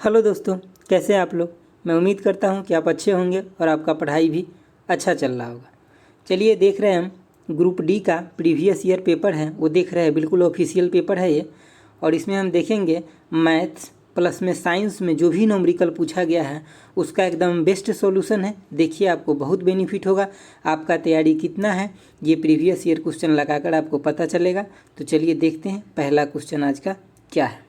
Hello दोस्तों, कैसे हैं आप लोग। मैं उम्मीद करता हूं कि आप अच्छे होंगे और आपका पढ़ाई भी अच्छा चल रहा होगा। चलिए देख रहे हैं हम ग्रुप डी का प्रीवियस ईयर पेपर है वो देख रहे हैं। बिल्कुल ऑफिशियल पेपर है ये। और इसमें हम देखेंगे मैथ्स प्लस में साइंस में जो भी न्यूमेरिकल पूछा गया है उसका एकदम बेस्ट सॉल्यूशन है। देखिए आपको बहुत बेनिफिट होगा। आपका तैयारी कितना है ये प्रीवियस ईयर क्वेश्चन लगाकर आपको पता चलेगा। तो चलिए देखते हैं पहला क्वेश्चन आज का क्या है।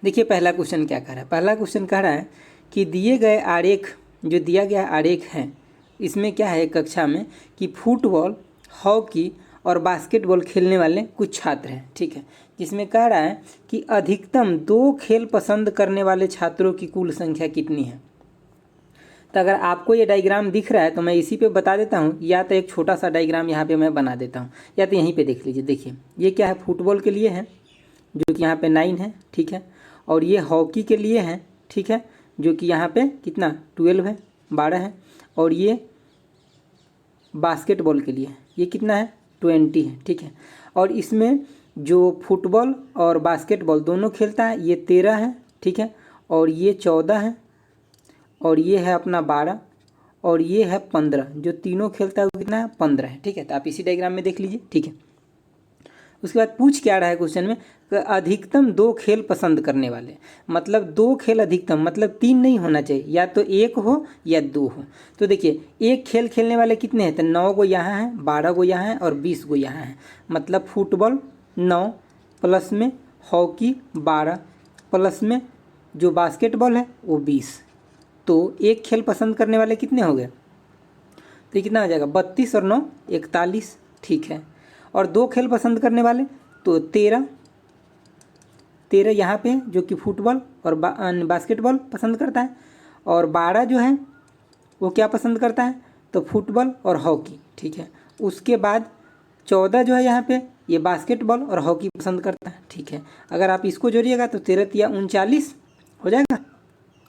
देखिए पहला क्वेश्चन क्या कह रहा है। पहला क्वेश्चन कह रहा है कि दिए गए आरेख, जो दिया गया आरेख है इसमें क्या है कक्षा में कि फुटबॉल, हॉकी और बास्केटबॉल खेलने वाले कुछ छात्र हैं। ठीक है, जिसमें कह रहा है कि अधिकतम 2 खेल पसंद करने वाले छात्रों की कुल संख्या कितनी है। तो अगर आपको ये डायग्राम दिख रहा है तो मैं इसी पे बता देता हूँ, या तो एक छोटा सा डायग्राम यहाँ पे मैं बना देता हूँ, या तो यहीं पे देख लीजिए। देखिए ये क्या है, फुटबॉल के लिए है जो कि यहाँ पे 9 है। ठीक है, और ये हॉकी के लिए है। ठीक है, जो कि यहाँ पे कितना 12 है, 12 है। और ये बास्केटबॉल के लिए ये कितना है 20 है। ठीक है, और इसमें जो फुटबॉल और बास्केटबॉल दोनों खेलता है ये 13 है। ठीक है, और ये 14 है, और ये है अपना 12, और ये है 15। जो तीनों खेलता है वो कितना है 15 है। ठीक है, तो आप इसी डायग्राम में देख लीजिए। ठीक है, उसके बाद पूछ क्या रहा है क्वेश्चन में, अधिकतम 2 खेल पसंद करने वाले, मतलब 2 खेल अधिकतम, मतलब 3 नहीं होना चाहिए, या तो 1 हो या 2 हो। तो देखिए एक खेल खेलने वाले कितने हैं, तो 9 गो यहाँ हैं, 12 गो यहाँ हैं और 20 गो यहाँ हैं। मतलब फुटबॉल 9 प्लस में हॉकी 12 प्लस में जो बास्केटबॉल है वो 20। तो एक खेल पसंद करने वाले कितने हो गए, तो ये कितना हो जाएगा 32 और 9 41। ठीक है, और 2 खेल पसंद करने वाले तो 13 यहाँ पे जो कि फुटबॉल और बास्केटबॉल पसंद करता है, और 12 जो है वो क्या पसंद करता है, तो फुटबॉल और हॉकी। ठीक है, उसके बाद 14 जो है यहाँ पे ये बास्केटबॉल और हॉकी पसंद करता है। ठीक है, अगर आप इसको जोड़िएगा तो 13 या 39 हो जाएगा,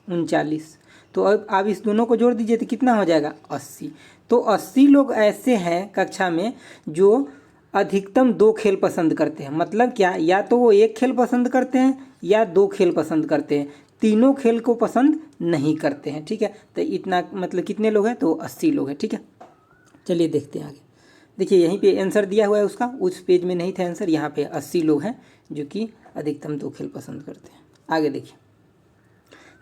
39। तो अब आप इस दोनों को जोड़ दीजिए तो कितना हो जाएगा 80। तो 80 लोग ऐसे हैं कक्षा में जो अधिकतम 2 खेल पसंद करते हैं। मतलब क्या, या तो वो 1 खेल पसंद करते हैं या 2 खेल पसंद करते हैं, तीनों खेल को पसंद नहीं करते हैं। ठीक है, तो इतना मतलब कितने लोग हैं, तो 80 लोग हैं। ठीक है, चलिए देखते हैं आगे। देखिए यहीं पे आंसर दिया हुआ है उसका, उस पेज में नहीं था आंसर, यहाँ पे 80 लोग हैं जो कि अधिकतम 2 खेल पसंद करते हैं। आगे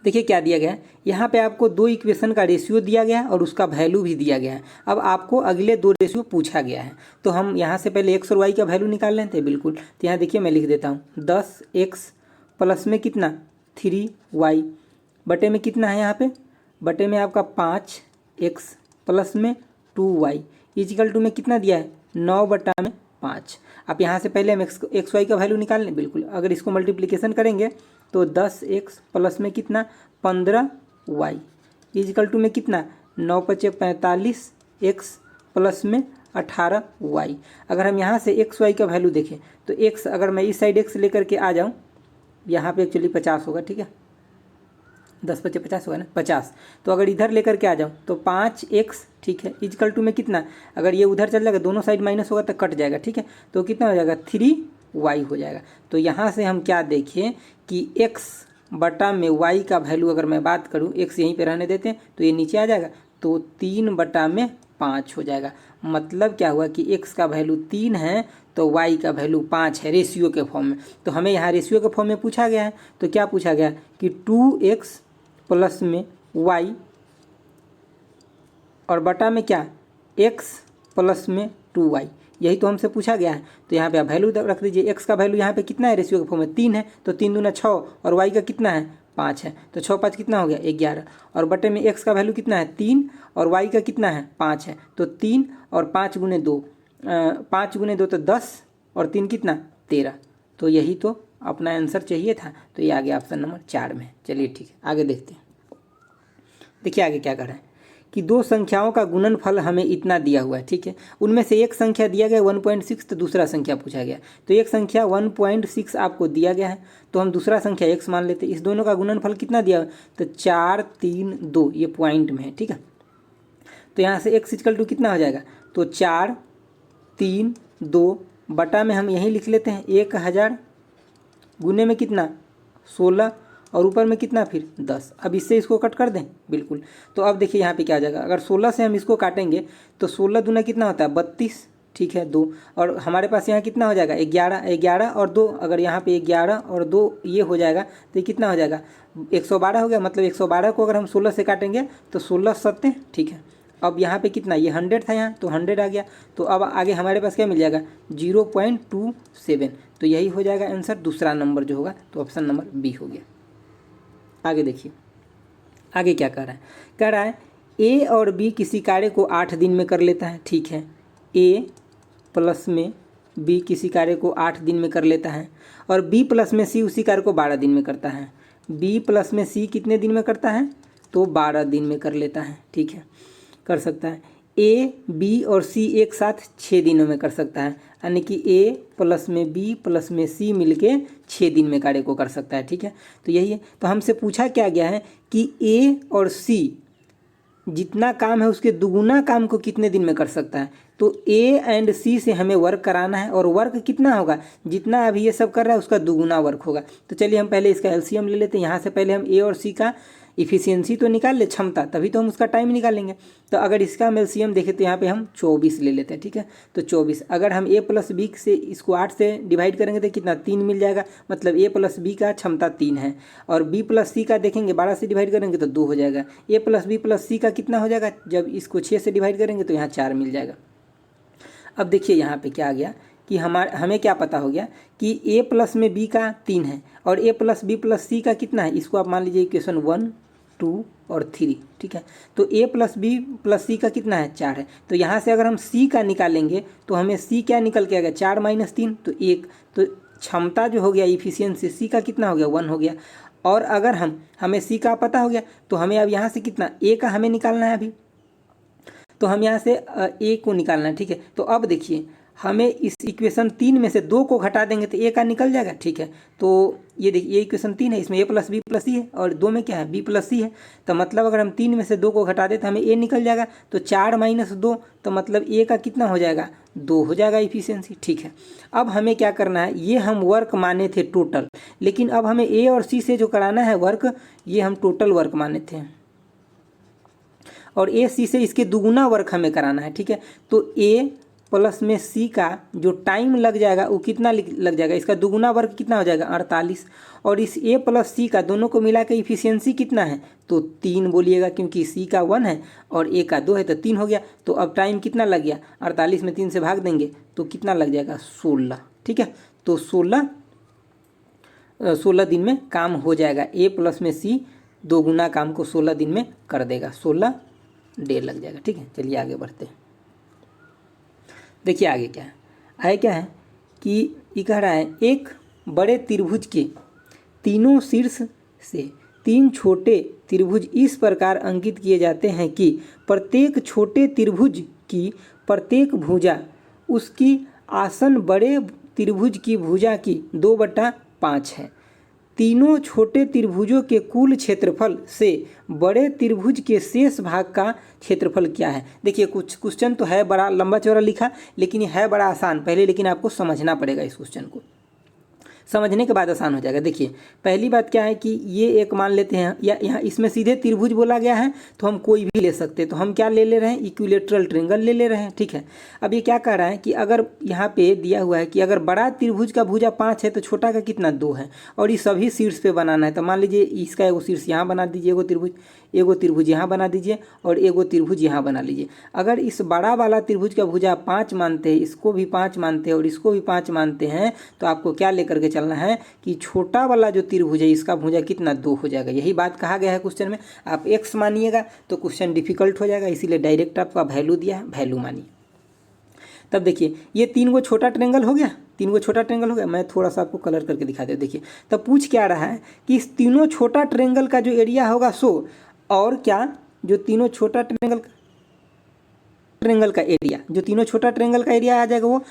देखिए क्या दिया गया है। यहाँ पे आपको 2 इक्वेशन का रेशियो दिया गया है और उसका वैल्यू भी दिया गया है। अब आपको अगले 2 रेशियो पूछा गया है, तो हम यहाँ से पहले एक्स और वाई का वैल्यू निकाल लेते हैं। बिल्कुल, तो यहाँ देखिए मैं लिख देता हूँ 10x प्लस में कितना 3y बटे में कितना है, यहाँ पे बटे में आपका 5x प्लस में 2y इजिकल टू में कितना दिया है 9/5। आप यहाँ से पहले हम एक्स वाई का वैल्यू निकाल लें। बिल्कुल, अगर इसको मल्टीप्लिकेशन करेंगे तो 10x प्लस में कितना 15y इजिकल टू में कितना 9×5 45 x प्लस में 18y। अगर हम यहाँ से एक्स वाई का वैल्यू देखें तो x, अगर मैं इस साइड x लेकर के आ जाऊँ, यहाँ पे एक्चुअली 50 होगा। ठीक है, 10×5 50 होगा ना, 50। तो अगर इधर लेकर के आ जाऊँ तो 5x, ठीक है, इजकल टू में कितना, अगर ये उधर चल जाएगा दोनों साइड माइनस होगा तो कट जाएगा। ठीक है, तो कितना हो जाएगा 3y हो जाएगा। तो यहाँ से हम क्या देखें कि x बटा में y का वैल्यू, अगर मैं बात करूँ x यहीं पे रहने देते हैं तो ये नीचे आ जाएगा, तो 3/5 हो जाएगा। मतलब क्या हुआ कि x का वैल्यू 3 है तो y का वैल्यू 5 है रेशियो के फॉर्म में। तो हमें यहाँ रेशियो के फॉर्म में पूछा गया है, तो क्या पूछा गया कि 2x प्लस में y और बटा में क्या x प्लस में 2y, यही तो हमसे पूछा गया है। तो यहाँ पे आप वैल्यू रख दीजिए। x का वैल्यू यहाँ पे कितना है रेशियो के फॉर्म में 3 है, तो 3 दूना 6, और y का कितना है 5 है, तो 6 5 कितना हो गया 11। और बटे में x का वैल्यू कितना है 3 और y का कितना है 5 है, तो 3 और 5 गुने 2, 5 गुने 2 तो 10 और 3 कितना 13। तो यही तो अपना आंसर चाहिए था, तो ये आ गया ऑप्शन नंबर 4 में। चलिए ठीक है, आगे देखते हैं। देखिए आगे क्या कर रहा है कि 2 संख्याओं का गुणनफल हमें इतना दिया हुआ है। ठीक है, उनमें से एक संख्या दिया गया 1.6, तो दूसरा संख्या पूछा गया। तो एक संख्या 1.6 आपको दिया गया है, तो हम दूसरा संख्या x मान लेते हैं। इस दोनों का गुणनफल कितना दिया हुआ है, तो 4 3 2, ये पॉइंट में है। ठीक है, तो यहाँ से x इक्वल टू कितना हो जाएगा, तो 4 3 2 बटा में हम यहीं लिख लेते हैं 1000 गुने में कितना 16 और ऊपर में कितना फिर 10। अब इससे इसको कट कर दें बिल्कुल। तो अब देखिए यहाँ पे क्या आ जाएगा, अगर 16 से हम इसको काटेंगे तो 16 दूना कितना होता है 32, ठीक है 2। और हमारे पास यहाँ कितना हो जाएगा 11, 11 और 2, अगर यहाँ पे 11 और 2 ये हो जाएगा तो ये कितना हो जाएगा 112 हो गया। मतलब 112 को अगर हम 16 से काटेंगे तो 16 सत्ते, ठीक है। अब यहाँ पे कितना, ये 100 था यहाँ, तो 100 आ गया। तो अब आगे हमारे पास क्या मिल जाएगा 0.27। तो यही हो जाएगा आंसर, दूसरा नंबर जो होगा। तो ऑप्शन नंबर बी हो गया। आगे देखिए, आगे क्या कह रहा है, कह रहा है ए और बी किसी कार्य को 8 दिन में कर लेता है, ठीक है। ए प्लस में बी किसी कार्य को 8 दिन में कर लेता है और बी प्लस में सी उसी कार्य को 12 दिन में करता है। बी प्लस में सी कितने दिन में करता है, तो 12 दिन में कर लेता है, ठीक है, कर सकता है। ए बी और सी एक साथ 6 दिनों में कर सकता है, यानी कि ए प्लस में बी प्लस में सी मिलके 6 दिन में कार्य को कर सकता है, ठीक है। तो यही है। तो हमसे पूछा क्या गया है कि ए और सी जितना काम है उसके दुगुना काम को कितने दिन में कर सकता है। तो ए एंड सी से हमें वर्क कराना है और वर्क कितना होगा, जितना अभी ये सब कर रहा है उसका दुगुना वर्क होगा। तो चलिए हम पहले इसका एलसीएम ले लेते हैं। यहाँ से पहले हम ए और सी का इफ़िशियंसी तो निकाल ले, क्षमता, तभी तो हम उसका टाइम निकालेंगे। तो अगर इसका हम एलसीएम देखें तो यहाँ पे हम 24 ले लेते हैं, ठीक है। तो 24 अगर हम ए प्लस बी से इसको 8 से डिवाइड करेंगे तो कितना 3 मिल जाएगा। मतलब ए प्लस बी का क्षमता 3 है। और बी प्लस सी का देखेंगे 12 से डिवाइड करेंगे तो 2 हो जाएगा। ए प्लस बी प्लस सी का कितना हो जाएगा, जब इसको 6 से डिवाइड करेंगे तो यहाँ 4 मिल जाएगा। अब देखिए यहाँ पे क्या आ गया कि हमें क्या पता हो गया कि ए प्लस में बी का 3 है और ए प्लस बी प्लस सी का कितना है, इसको आप मान लीजिए इक्वेशन 1, 2 और 3, ठीक है। तो ए प्लस बी प्लस सी का कितना है 4 है। तो यहाँ से अगर हम सी का निकालेंगे तो हमें सी क्या निकल के आएगा 4 - 3 तो 1। तो क्षमता जो हो गया इफिशियंसी सी का कितना हो गया 1 हो गया। और अगर हमें सी का पता हो गया तो हमें अब यहाँ से कितना ए का हमें निकालना है अभी। तो हम यहाँ से ए को निकालना है, ठीक है। तो अब देखिए हमें इस इक्वेशन 3 में से 2 को घटा देंगे तो ए का निकल जाएगा, ठीक है। तो ये देखिए ये इक्वेशन 3 है, इसमें ए प्लस बी प्लस सी है और 2 में क्या है बी प्लस सी है। तो मतलब अगर हम 3 में से 2 को घटा दें तो हमें ए निकल जाएगा। तो 4 - 2 तो मतलब ए का कितना हो जाएगा 2 हो जाएगा इफिशियंसी, ठीक है। अब हमें क्या करना है, ये हम वर्क माने थे टोटल, लेकिन अब हमें ए और सी से जो कराना है वर्क ये हम टोटल वर्क माने थे और ए सी से इसके दुगुना वर्क हमें कराना है, ठीक है। तो ए प्लस में सी का जो टाइम लग जाएगा वो कितना लग जाएगा, इसका दुगुना वर्क कितना हो जाएगा 48। और इस ए प्लस सी का दोनों को मिला के इफिशियंसी कितना है तो 3 बोलिएगा, क्योंकि सी का 1 है और ए का 2 है तो 3 हो गया। तो अब टाइम कितना लग गया 48 में 3 से भाग देंगे तो कितना लग जाएगा 16, ठीक है। तो 16 दिन में काम हो जाएगा। ए प्लस में सी दोगुना काम को 16 दिन में कर देगा, 16 डे लग जाएगा, ठीक है। चलिए आगे बढ़ते हैं। देखिए आगे क्या है, क्या है कि ये कह रहा है एक बड़े त्रिभुज के तीनों शीर्ष से 3 छोटे त्रिभुज इस प्रकार अंकित किए जाते हैं कि प्रत्येक छोटे त्रिभुज की प्रत्येक भुजा उसकी आसन बड़े त्रिभुज की भुजा की 2/5 है। तीनों छोटे त्रिभुजों के कुल क्षेत्रफल से बड़े त्रिभुज के शेष भाग का क्षेत्रफल क्या है। देखिए कुछ क्वेश्चन तो है बड़ा लंबा चौड़ा लिखा, लेकिन ये है बड़ा आसान पहले, लेकिन आपको समझना पड़ेगा इस क्वेश्चन को, समझने के बाद आसान हो जाएगा। देखिए पहली बात क्या है कि ये एक मान लेते हैं, या यहाँ इसमें सीधे त्रिभुज बोला गया है तो हम कोई भी ले सकते हैं। तो हम क्या ले रहे हैं इक्विलेटरल ट्रायंगल ले रहे हैं, ठीक है। अब ये क्या कह रहा है कि अगर यहाँ पे दिया हुआ है कि अगर बड़ा त्रिभुज का भुजा 5 है तो छोटा का कितना 2 है और ये सभी शीर्ष पे बनाना है। तो मान लीजिए इसका एगो शीर्ष यहाँ बना दीजिए, एगो त्रिभुज यहाँ बना दीजिए और एगो त्रिभुज यहाँ बना लीजिए। अगर इस बड़ा वाला त्रिभुज का भुजा 5 मानते हैं, इसको भी 5 मानते हैं और इसको भी 5 मानते हैं, तो आपको क्या लेकर के चलना है कि छोटा वाला जो त्रिभुज है इसका भुजा कितना 2 हो जाएगा। यही बात कहा गया है क्वेश्चन में। आप x मानिएगा तो क्वेश्चन डिफिकल्ट हो जाएगा, इसीलिए डायरेक्ट आपका वैल्यू दिया है, वैल्यू मानिए। तब देखिए ये 3 गो छोटा ट्रायंगल हो गया, 3 गो छोटा ट्रायंगल हो गया। मैं थोड़ा सा आपको कलर करके दिखा दे। देखिए तब पूछ क्या रहा है कि इस तीनों छोटा ट्रायंगल का जो एरिया होगा सो, और क्या जो तीनों छोटा ट्रायंगल का एरिया, जो तीनों छोटा ट्रायंगल का एरिया आ जाएगा वो,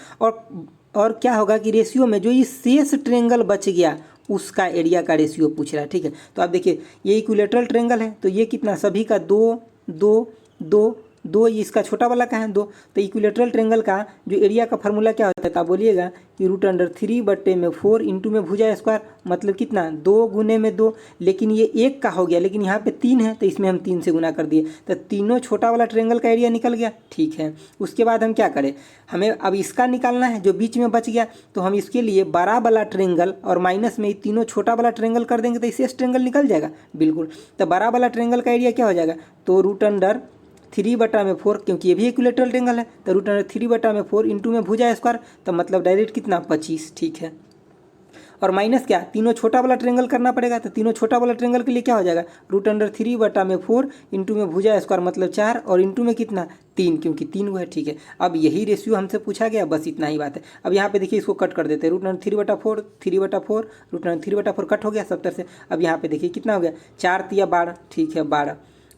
और क्या होगा कि रेशियो में जो ये शेष ट्रायंगल बच गया उसका एरिया का रेशियो पूछ रहा है, ठीक है। तो आप देखिए ये इक्विलेटरल ट्रायंगल है तो ये कितना सभी का 2 2 2 2, इसका छोटा वाला का है 2। तो इक्विलेटरल ट्रेंगल का जो एरिया का फार्मूला क्या होता है, तो आप बोलिएगा कि √3/4 इंटू में भुजा स्क्वायर, मतलब कितना 2 गुने में 2, लेकिन ये 1 का हो गया, लेकिन यहाँ पे 3 है तो इसमें हम 3 से गुना कर दिए, तो तीनों छोटा वाला ट्रेंगल का एरिया निकल गया। ठीक है, उसके बाद हम क्या करें, हमें अब इसका निकालना है जो बीच में बच गया, तो हम इसके लिए बड़ा वाला ट्रेंगल और माइनस में तीनों छोटा वाला ट्रेंगल कर देंगे तो इससे ट्रेंगल निकल जाएगा बिल्कुल। तो बड़ा वाला ट्रेंगल का एरिया क्या हो जाएगा, तो √3/4, क्योंकि ये भी इक्विलेटरल ट्रेंगल है, तो √3/4 इंटू में भुजा स्क्वायर, तो मतलब डायरेक्ट कितना 25। ठीक है, और माइनस क्या, तीनों छोटा वाला ट्रेंगल करना पड़ेगा, तो तीनों छोटा वाला ट्रेंगल के लिए क्या हो जाएगा, √3/4 इंटू में भुजा स्क्वायर मतलब 4, और इंटू में कितना 3, क्योंकि 3 वो है। ठीक है, अब यही रेशियो हमसे पूछा गया, बस इतना ही बात है। अब यहाँ पे देखिए इसको कट कर देते हैं, √3/4 3/4 √3/4 कट हो गया 70 से। अब यहाँ पे देखिए कितना हो गया, 4 तिया 12, ठीक है 12,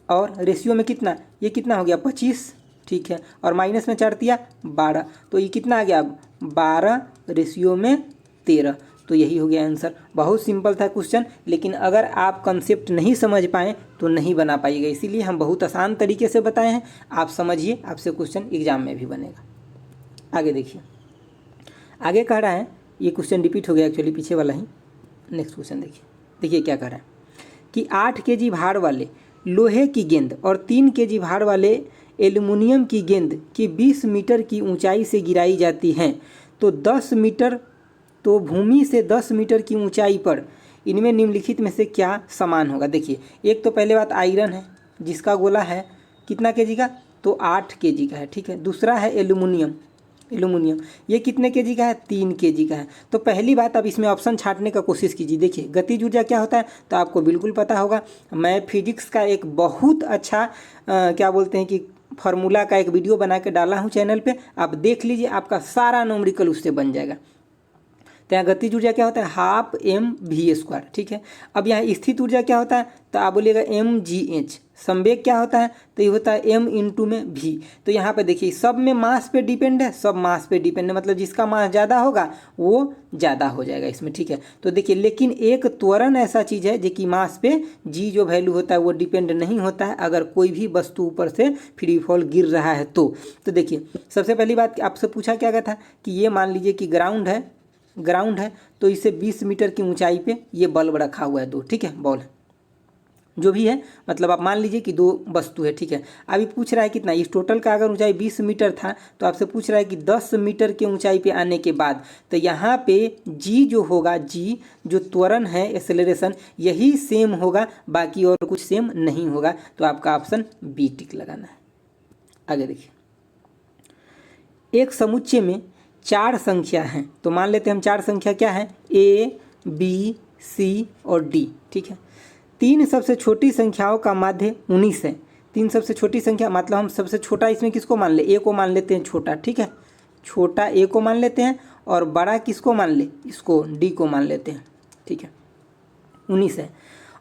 और रेशियो में कितना, ये कितना हो गया 25। ठीक है, और माइनस में 4 तिया 12, तो ये कितना आ गया 12 रेशियो में 13। तो यही हो गया आंसर। बहुत सिंपल था क्वेश्चन, लेकिन अगर आप कंसेप्ट नहीं समझ पाएँ तो नहीं बना पाइएगा, इसीलिए हम बहुत आसान तरीके से बताए हैं। आप समझिए, आपसे क्वेश्चन एग्जाम में भी बनेगा। आगे देखिए, आगे कह रहा है, ये क्वेश्चन रिपीट हो गया एक्चुअली, पीछे वाला ही। नेक्स्ट क्वेश्चन देखिए क्या कह रहा है कि 8 kg भार वाले लोहे की गेंद और 3 kg भार वाले एल्युमिनियम की गेंद की 20 मीटर की ऊंचाई से गिराई जाती हैं, तो 10 मीटर तो भूमि से 10 मीटर की ऊंचाई पर इनमें निम्नलिखित में से क्या समान होगा। देखिए, एक तो पहले बात आयरन है जिसका गोला है कितना केजी का, तो 8 kg का है। ठीक है, दूसरा है एल्युमिनियम, ये कितने केजी का है, 3 kg का है। तो पहली बात, अब इसमें ऑप्शन छांटने का कोशिश कीजिए। देखिए गतिज ऊर्जा क्या होता है, तो आपको बिल्कुल पता होगा। मैं फिजिक्स का एक बहुत अच्छा क्या बोलते हैं कि फार्मूला का एक वीडियो बना के डाला हूँ चैनल पे, आप देख लीजिए, आपका सारा न्यूमेरिकल उससे बन जाएगा। तो यहाँ गतिज ऊर्जा क्या होता है, ½mv²। ठीक है, अब यहाँ स्थित ऊर्जा क्या होता है, तो आप बोलिएगा mgh। संवेग क्या होता है, तो ये होता है m इंटू में v। तो यहाँ पे देखिए सब में मास पे डिपेंड है, सब मास पे डिपेंड है, मतलब जिसका मास ज़्यादा होगा वो ज़्यादा हो जाएगा इसमें। ठीक है, तो देखिए लेकिन एक त्वरण ऐसा चीज़ है जो कि मास पे g जो वैल्यू होता है वो डिपेंड नहीं होता है, अगर कोई भी वस्तु ऊपर से फ्री फॉल गिर रहा है तो देखिए सबसे पहली बात आपसे पूछा क्या गया था कि ये मान लीजिए कि ग्राउंड है, तो इसे 20 मीटर की ऊंचाई पे ये बल्ब रखा हुआ है 2। ठीक है, बॉल जो भी है, मतलब आप मान लीजिए कि 2 वस्तु है। ठीक है, अभी पूछ रहा है कितना, इस टोटल का अगर ऊंचाई 20 मीटर था, तो आपसे पूछ रहा है कि 10 मीटर के ऊंचाई पे आने के बाद, तो यहाँ पे जी जो होगा, जी जो त्वरण है एक्सेलरेशन, यही सेम होगा, बाकी और कुछ सेम नहीं होगा। तो आपका ऑप्शन बी टिक लगाना है। आगे देखिए, एक समुच्चय में 4 संख्या हैं, तो मान लेते हैं हम 4 संख्या क्या है, A, B, C और D। ठीक है, 3 सबसे छोटी संख्याओं का माध्य 19 है। 3 सबसे छोटी संख्या मतलब हम सबसे छोटा इसमें किसको मान ले, A को मान लेते हैं छोटा। ठीक है, छोटा A को मान लेते हैं, और बड़ा किसको मान ले, इसको D को मान लेते हैं। ठीक है, 19 है,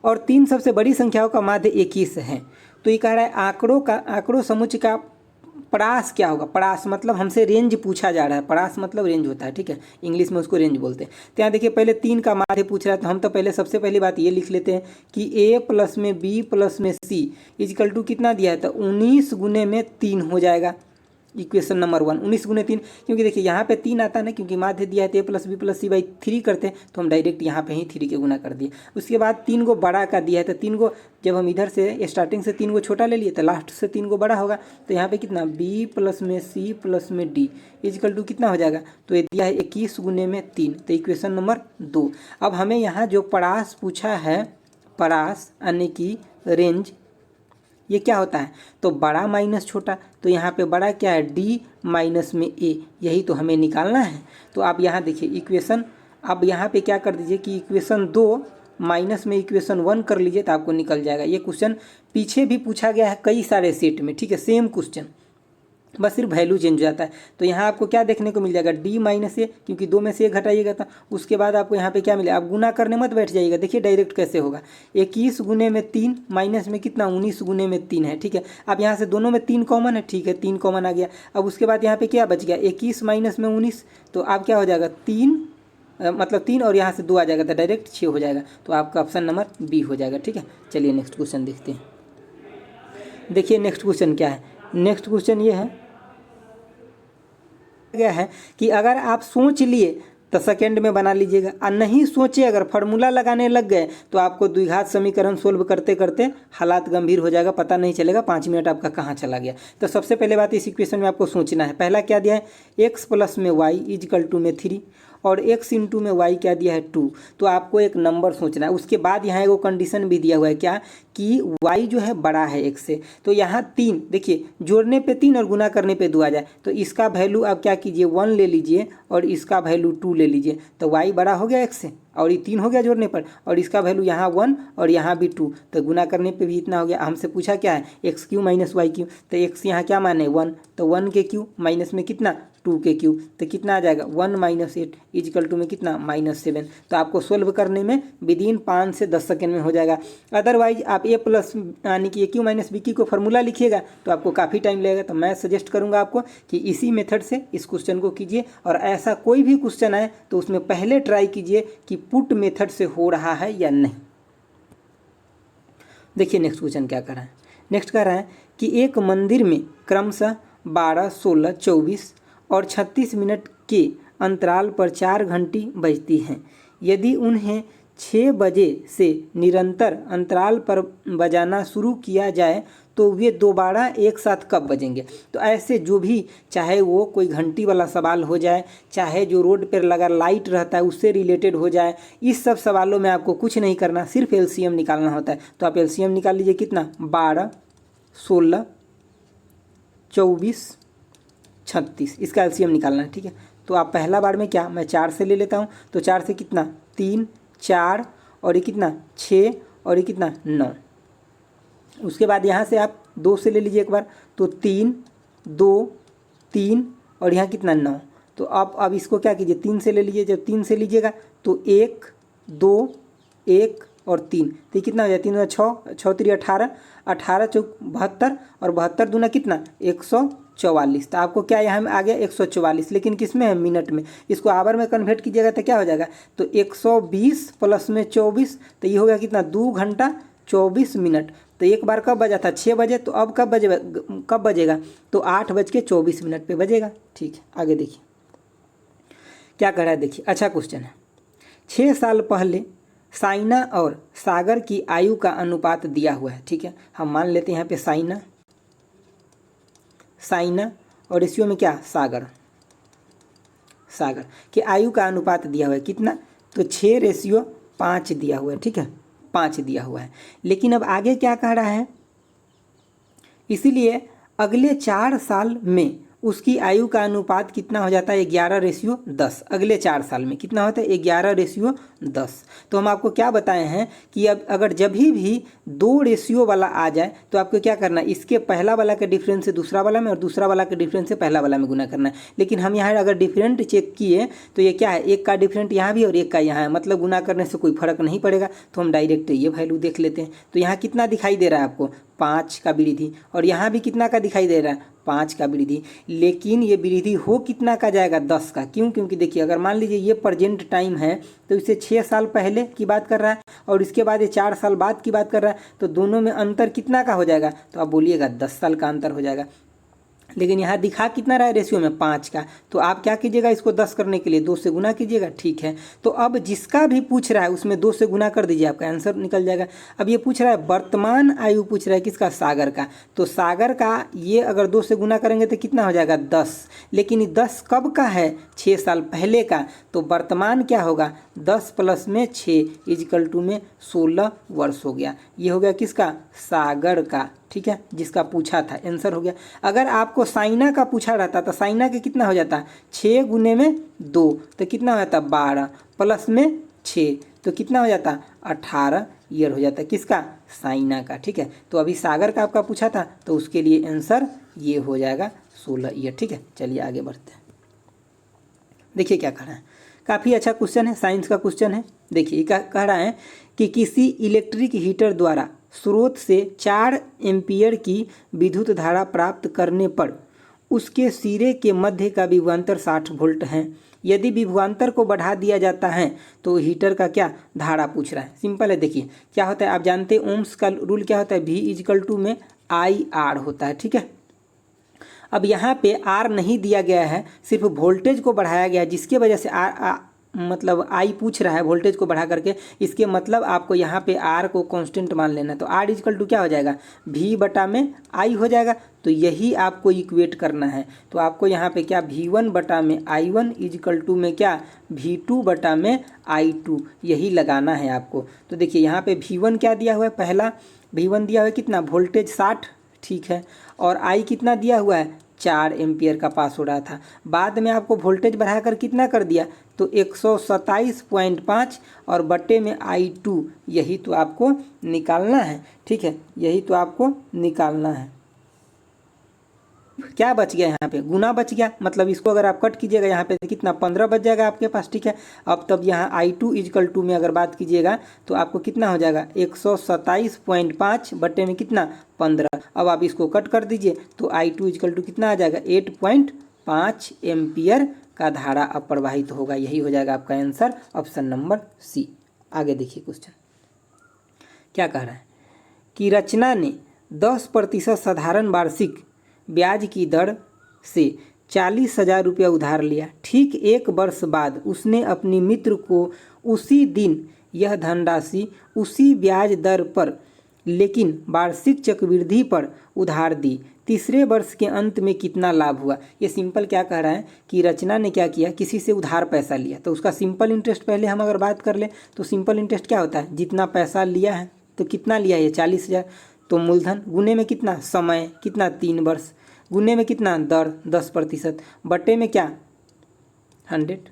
और 3 सबसे बड़ी संख्याओं का माध्य 21 है। तो ये कह रहा है आंकड़ों समुच्चय का परास क्या होगा। परास मतलब हमसे रेंज पूछा जा रहा है, परास मतलब रेंज होता है। ठीक है, इंग्लिश में उसको रेंज बोलते हैं। तो यहाँ देखिए पहले 3 का माध्य पूछ रहा है, तो हम तो पहले सबसे पहली बात ये लिख लेते हैं कि A प्लस में B प्लस में C इक्वल टू कितना दिया है, तो 19 गुने में 3 हो जाएगा। इक्वेशन नंबर 1 19 गुने 3, क्योंकि देखिए यहाँ पे 3 आता है ना, क्योंकि माध्य दिया है तो A plus B plus C by 3 करते हैं, तो हम डायरेक्ट यहाँ पे ही 3 के गुना कर दिए। उसके बाद 3 को बड़ा का दिया है, तो 3 को जब हम इधर से स्टार्टिंग से 3 को छोटा ले लिए, तो लास्ट से 3 को बड़ा होगा। तो यहाँ पे कितना B प्लस में C प्लस में D इक्वल टू कितना हो जाएगा, तो ये दिया है 21 गुने में 3, तो इक्वेशन नंबर 2। अब हमें यहाँ जो परास पूछा है, परास यानी कि रेंज, ये क्या होता है, तो बड़ा माइनस छोटा, तो यहाँ पे बड़ा क्या है, D माइनस में A, यही तो हमें निकालना है। तो आप यहाँ देखिए इक्वेशन, अब यहाँ पे क्या कर दीजिए कि इक्वेशन 2 माइनस में इक्वेशन 1 कर लीजिए, तो आपको निकल जाएगा। ये क्वेश्चन पीछे भी पूछा गया है कई सारे सेट में। ठीक है, सेम क्वेश्चन, बस सिर्फ वैल्यू चेंज हो जाता है। तो यहाँ आपको क्या देखने को मिल जाएगा, D माइनस A, क्योंकि 2 में से 1 घटाइएगा था। उसके बाद आपको यहाँ पे क्या मिलेगा, आप गुना करने मत बैठ जाइएगा, देखिए डायरेक्ट कैसे होगा। 21 गुने में 3 माइनस में कितना 19 गुने में 3 है। ठीक है, अब यहाँ से दोनों में 3 कॉमन है। ठीक है, 3 कॉमन आ गया। अब उसके बाद यहाँ पे क्या बच गया, 21 माइनस में 19, तो आप क्या हो जाएगा 3 मतलब 3, और यहाँ से 2 आ जाएगा, तो डायरेक्ट 6 हो जाएगा। तो आपका ऑप्शन नंबर बी हो जाएगा। ठीक है, चलिए नेक्स्ट क्वेश्चन देखते हैं। देखिए नेक्स्ट क्वेश्चन क्या है, नेक्स्ट क्वेश्चन ये है गया है कि अगर आप सोच लिए तो सेकेंड में बना लीजिएगा, और नहीं सोचे अगर फार्मूला लगाने लग गए तो आपको द्विघात समीकरण सोल्व करते करते हालात गंभीर हो जाएगा, पता नहीं चलेगा 5 मिनट आपका कहाँ चला गया। तो सबसे पहले बात इस इक्वेशन में आपको सोचना है। पहला क्या दिया है, x प्लस में y इजकल टू में 3 और x इंटू में y क्या दिया है 2। तो आपको एक नंबर सोचना है। उसके बाद यहाँ एगो कंडीशन भी दिया हुआ है क्या कि y जो है बड़ा है x से। तो यहाँ 3 देखिए, जोड़ने पे 3 और गुना करने पे 2 आ जाए, तो इसका वैल्यू आप क्या कीजिए 1 ले लीजिए और इसका वैल्यू 2 ले लीजिए। तो y बड़ा हो गया x से और ये 3 हो गया जोड़ने पर, और इसका वैल्यू यहाँ 1 और यहाँ भी 2, तो गुना करने पे भी इतना हो गया। हमसे पूछा क्या है X Q minus Y Q, तो x यहाँ क्या माने 1, तो 1 के क्यू माइनस में कितना 2 के क्यू, तो कितना आ जाएगा 1 माइनस 8 इजकल टू में कितना -7। तो आपको सोल्व करने में विदिन 5 से 10 सेकेंड में हो जाएगा। अदरवाइज आप a प्लस यानी कि ए क्यू माइनस बी क्यू को फार्मूला लिखिएगा तो आपको काफ़ी टाइम लगेगा। तो मैं सजेस्ट करूंगा आपको कि इसी मेथड से इस क्वेश्चन को कीजिए, और ऐसा कोई भी क्वेश्चन आए तो उसमें पहले ट्राई कीजिए कि पुट मेथड से हो रहा है या नहीं। देखिए नेक्स्ट क्वेश्चन क्या कर रहा है। नेक्स्ट कह रहा है कि एक मंदिर में क्रमशः 12, 16, 24 और 36 मिनट के अंतराल पर 4 घंटी बजती हैं। यदि उन्हें 6 बजे से निरंतर अंतराल पर बजाना शुरू किया जाए तो वे दोबारा एक साथ कब बजेंगे। तो ऐसे जो भी, चाहे वो कोई घंटी वाला सवाल हो जाए, चाहे जो रोड पर लगा लाइट रहता है उससे रिलेटेड हो जाए, इस सब सवालों में आपको कुछ नहीं करना, सिर्फ एलसीएम निकालना होता है। तो आप एलसीएम निकाल लीजिए कितना 12, 16, 24, 36, इसका एलसीएम निकालना है। ठीक है, तो आप पहला बार में क्या, मैं 4 से ले लेता हूँ, तो 4 से कितना 3, 4 और ये कितना 6 और ये कितना 9। उसके बाद यहाँ से आप 2 से ले लीजिए एक बार, तो 3, 2, 3 और यहाँ कितना 9। तो आप अब इसको क्या कीजिए 3 से ले लीजिए। जब 3 से लीजिएगा तो 1, 2, 1 और 3, तो ये कितना हो जाए 3 2 6, 6 3 18, 18 चौक 72 और 72 दूना कितना 144। तो आपको क्या यहाँ में आ गया 144, लेकिन किस में है मिनट में। इसको आवर में कन्वर्ट कीजिएगा तो क्या हो जाएगा, तो 120 प्लस में 24, तो ये हो गया कितना 2 घंटा 24 मिनट। तो एक बार कब बजा था 6 बजे, तो अब कब बजेगा, तो 8:24 पे बजेगा। ठीक है, आगे देखिए क्या कह रहा है। देखिए अच्छा क्वेश्चन है। 6 साल पहले साइना और सागर की आयु का अनुपात दिया हुआ है। ठीक है, हम मान लेते हैं यहाँ पे साइना और रेशियो में क्या सागर के आयु का अनुपात दिया हुआ है कितना, तो 6:5 दिया हुआ है। ठीक है, 5 दिया हुआ है। लेकिन अब आगे क्या कह रहा है, इसीलिए अगले 4 साल में उसकी आयु का अनुपात कितना हो जाता है 11:10। अगले 4 साल में कितना होता है 11:10। तो हम आपको क्या बताए हैं कि अब अगर जब भी 2 रेशियो वाला आ जाए तो आपको क्या करना है, इसके पहला वाला के डिफरेंस से दूसरा वाला में और दूसरा वाला के डिफरेंस से पहला वाला में गुना करना है। लेकिन हम यहाँ अगर डिफरेंट चेक किए तो ये क्या है, एक का डिफरेंट यहाँ भी और एक का यहाँ है, मतलब गुना करने से कोई फर्क नहीं पड़ेगा। तो हम डायरेक्ट ये वैल्यू देख लेते हैं। तो यहाँ कितना दिखाई दे रहा है आपको 5 का वृद्धि, और यहाँ भी कितना का दिखाई दे रहा है 5 का वृद्धि। लेकिन ये वृद्धि हो कितना का जाएगा 10 का। क्यों, क्योंकि देखिए अगर मान लीजिए ये प्रेजेंट टाइम है तो इसे 6 साल पहले की बात कर रहा है और इसके बाद ये 4 साल बाद की बात कर रहा है, तो दोनों में अंतर कितना का हो जाएगा, तो आप बोलिएगा 10 साल का अंतर हो जाएगा। लेकिन यहाँ दिखा कितना रहा है रेशियो में 5 का, तो आप क्या कीजिएगा इसको 10 करने के लिए 2 से गुना कीजिएगा। ठीक है, तो अब जिसका भी पूछ रहा है उसमें 2 से गुना कर दीजिए, आपका आंसर निकल जाएगा। अब ये पूछ रहा है वर्तमान आयु पूछ रहा है किसका, सागर का। तो सागर का ये अगर 2 से गुना करेंगे तो कितना हो जाएगा 10। लेकिन 10 कब का है 6 साल पहले का, तो वर्तमान क्या होगा 10 प्लस में 6 इजकल टू में 16 वर्ष हो गया। ये हो गया किसका, सागर का। ठीक है, जिसका पूछा था आंसर हो गया। अगर आपको साइना का पूछा रहता तो साइना के कितना हो जाता 6 गुने में 2, तो कितना हो जाता 12 प्लस में 6, तो कितना हो जाता 18 ईयर हो जाता किसका, साइना का। ठीक है, तो अभी सागर का आपका पूछा था तो उसके लिए आंसर ये हो जाएगा 16 ईयर। ठीक है, चलिए आगे बढ़ते हैं। देखिए क्या कह रहा है, काफ़ी अच्छा क्वेश्चन है, साइंस का क्वेश्चन है। देखिए कह रहा है कि किसी इलेक्ट्रिक हीटर द्वारा स्रोत से 4 एम्पीयर की विद्युत धारा प्राप्त करने पर उसके सिरे के मध्य का विभवांतर 60 वोल्ट है। यदि विभवांतर को बढ़ा दिया जाता है तो हीटर का क्या धारा पूछ रहा है। सिंपल है, देखिए क्या होता है, आप जानते हैं ओम्स का रूल क्या होता है, V इजकल टू में आई आर होता है। ठीक है, अब यहाँ पे आर नहीं दिया गया है, सिर्फ वोल्टेज को बढ़ाया गया है, जिसके वजह से मतलब आई पूछ रहा है वोल्टेज को बढ़ा करके। इसके मतलब आपको यहाँ पे आर को कांस्टेंट मान लेना। तो आर इजकल टू क्या हो जाएगा, वी बटा में आई हो जाएगा। तो यही आपको इक्वेट करना है। तो आपको यहाँ पे क्या V1 बटा में I1 इजकल टू में क्या V2 बटा में I2 यही लगाना है आपको। तो देखिए यहाँ पे V1 क्या दिया हुआ है, पहला V1 दिया हुआ है कितना, वोल्टेज 60, ठीक है। और आई कितना दिया हुआ है, 4 एम्पियर का पास हो रहा था। बाद में आपको वोल्टेज बढ़ाकर कितना कर दिया, तो 127.5 और बटे में I2 यही तो आपको निकालना है, ठीक है। यही तो आपको निकालना है। क्या बच गया यहाँ पे, गुना बच गया। मतलब इसको अगर आप कट कीजिएगा यहाँ पे कितना 15 बच जाएगा आपके पास, ठीक है। अब तब यहाँ I2 इजकल टू में अगर बात कीजिएगा तो आपको कितना हो जाएगा 127.5 बटे में कितना 15। अब आप इसको कट कर दीजिए तो I2 इजकल टू कितना आ जाएगा 8.5 एम्पियर का धारा अब प्रवाहित होगा। यही हो जाएगा आपका आंसर, ऑप्शन नंबर सी। आगे देखिए क्वेश्चन क्या कह रहा है कि रचना ने 10% साधारण वार्षिक ब्याज की दर से 40,000 रुपया उधार लिया। ठीक 1 वर्ष बाद उसने अपनी मित्र को उसी दिन यह धनराशि उसी ब्याज दर पर लेकिन वार्षिक चक्रवृद्धि पर उधार दी। तीसरे वर्ष के अंत में कितना लाभ हुआ। ये सिंपल क्या कह रहा है कि रचना ने क्या किया, किसी से उधार पैसा लिया। तो उसका सिंपल इंटरेस्ट पहले हम अगर बात कर ले तो सिंपल इंटरेस्ट क्या होता है, जितना पैसा लिया है तो कितना लिया ये 40,000, तो मूलधन गुने में कितना समय, कितना 3 वर्ष, गुने में कितना दर 10%, बटे में क्या 100।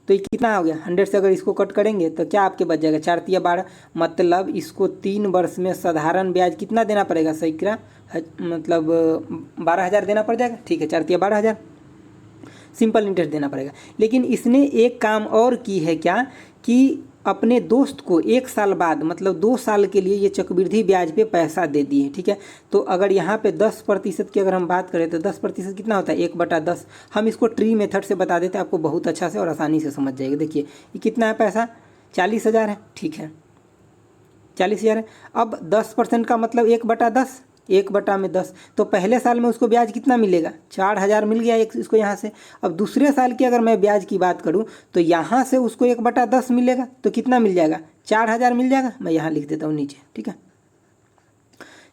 तो ये कितना हो गया 100 से अगर इसको कट करेंगे तो क्या आपके बच जाएगा 4 तिया 12। मतलब इसको 3 वर्ष में साधारण ब्याज कितना देना पड़ेगा, सैकड़ा मतलब 12,000 देना पड़ जाएगा, ठीक है। 4 तिया 12,000 सिंपल इंटरेस्ट देना पड़ेगा। लेकिन इसने एक काम और की है क्या कि अपने दोस्त को 1 साल बाद मतलब 2 साल के लिए ये चक्रवृद्धि ब्याज पे पैसा दे दिए, ठीक है। तो अगर यहाँ पे 10% की अगर हम बात करें तो 10% कितना होता है 1/10। हम इसको ट्री मेथड से बता देते हैं, आपको बहुत अच्छा से और आसानी से समझ जाएगा। देखिए ये कितना है पैसा 40,000 है, ठीक है 40,000 है। अब 10% का मतलब 1/10, 1/10। तो पहले साल में उसको ब्याज कितना मिलेगा 4,000 मिल गया एक इसको यहाँ से। अब दूसरे साल की अगर मैं ब्याज की बात करूँ तो यहाँ से उसको 1/10 मिलेगा, तो कितना मिल जाएगा 4,000 मिल जाएगा। मैं यहाँ लिख देता हूँ नीचे, ठीक है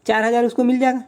4,000 उसको मिल जाएगा।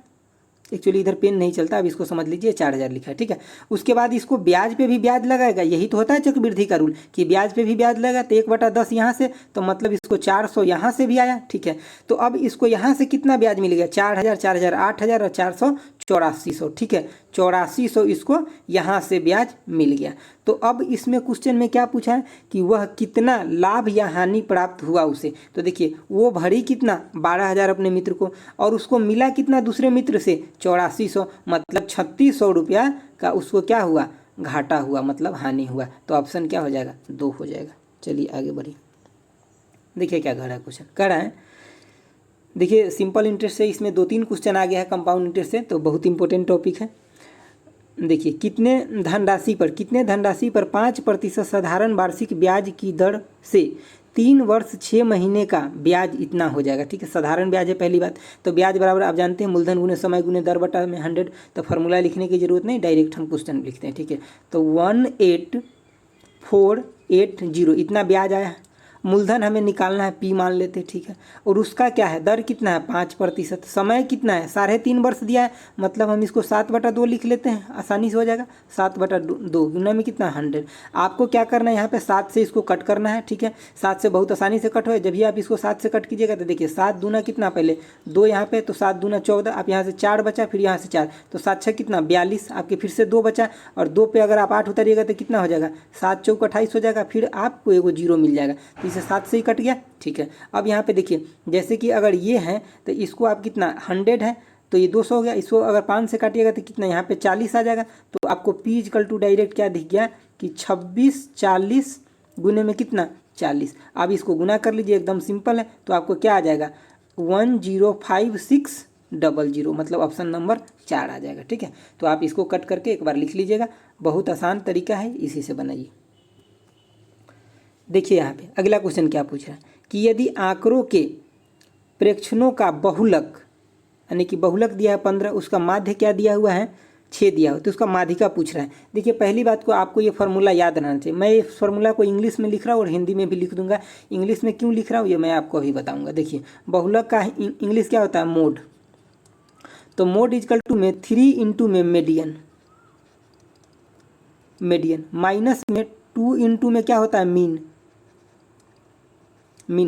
एक्चुअली इधर पेन नहीं चलता, अब इसको समझ लीजिए 4,000 लिखा है, ठीक है। उसके बाद इसको ब्याज पे भी ब्याज लगाएगा, यही तो होता है चक्रवृद्धि का रूल कि ब्याज पे भी ब्याज लगेगा। तो 1/10 यहाँ से, तो मतलब इसको 400 यहाँ से भी आया, ठीक है। तो अब इसको यहाँ से कितना ब्याज मिलेगा 4,000, 4,000 8,000 और 400 8400, ठीक है 8400 इसको यहाँ से ब्याज मिल गया। तो अब इसमें क्वेश्चन में क्या पूछा है कि वह कितना लाभ या हानि प्राप्त हुआ उसे। तो देखिए वो भरी कितना 12,000 अपने मित्र को और उसको मिला कितना दूसरे मित्र से 8400, मतलब 3600 रुपया का उसको क्या हुआ घाटा हुआ, मतलब हानि हुआ। तो ऑप्शन क्या हो जाएगा 2 हो जाएगा। चलिए आगे बढ़िए, देखिए क्या कह रहा है क्वेश्चन। कह रहा है देखिए सिंपल इंटरेस्ट से इसमें 2-3 क्वेश्चन आ गया है कंपाउंड इंटरेस्ट से, तो बहुत इंपॉर्टेंट टॉपिक है। देखिए कितने धनराशि पर 5% साधारण वार्षिक ब्याज की दर से 3 वर्ष 6 महीने का ब्याज इतना हो जाएगा, ठीक है। साधारण ब्याज है पहली बात, तो ब्याज बराबर आप जानते हैं मूलधन गुने समय गुने दर बटा में 100। तो फार्मूला लिखने की जरूरत नहीं, डायरेक्ट हम क्वेश्चन लिखते हैं, ठीक है। तो 18480 इतना ब्याज आया है। मूलधन हमें निकालना है P मान लेते हैं, ठीक है। और उसका क्या है दर कितना है 5%, समय कितना है 3.5 वर्ष दिया है, मतलब हम इसको 7/2 लिख लेते हैं, आसानी से हो जाएगा 7/2 गुना में कितना 100। आपको क्या करना है यहाँ पे 7 से इसको कट करना है, ठीक है। 7 से बहुत आसानी से कट हो, जब भी आप इसको 7 से कट कीजिएगा तो देखिए 7 दूना कितना, पहले 2 यहाँ पे तो 7 दूना 14, आप यहाँ से 4 बचा, फिर यहाँ से 4 तो 7 6 कितना 42, आपके फिर से 2 बचा और 2 पे अगर आप 8 उतारिएगा तो कितना हो जाएगा 7 चौक 28 हो जाएगा, फिर आपको एगो 0 मिल जाएगा। तो इसे 7 से ही कट गया, ठीक है। अब यहाँ पे देखिए जैसे कि अगर ये है तो इसको आप कितना 100 है तो ये 200 हो गया, इसको अगर 5 से काटिएगा तो कितना यहाँ पे 40 आ जाएगा। तो आपको P इक्वल टू डायरेक्ट क्या दिख गया कि 26 40 गुने में कितना 40। अब इसको गुना कर लीजिए, एकदम सिंपल है। तो आपको क्या आ जाएगा 105,600, मतलब ऑप्शन नंबर 4 आ जाएगा, ठीक है। तो आप इसको कट करके एक बार लिख लीजिएगा, बहुत आसान तरीका है, इसी से बनाइए। देखिए यहाँ पे अगला क्वेश्चन क्या पूछ रहा है कि यदि आंकड़ों के प्रेक्षणों का बहुलक यानी कि बहुलक दिया है 15, उसका माध्य क्या दिया हुआ है 6 दिया हो तो उसका माध्यिका पूछ रहा है। देखिए पहली बात को आपको ये फार्मूला याद रहना चाहिए। मैं इस फार्मूला को इंग्लिश में लिख रहा हूँ और हिंदी में भी लिख दूंगा। इंग्लिश में क्यों लिख रहा हूँ ये मैं आपको अभी बताऊँगा। देखिए बहुलक का इंग्लिश क्या होता है, मोड। तो मोड इजकल टू में 3 इंटू में मीडियन, माइनस में 2 इंटू में क्या होता है, मीन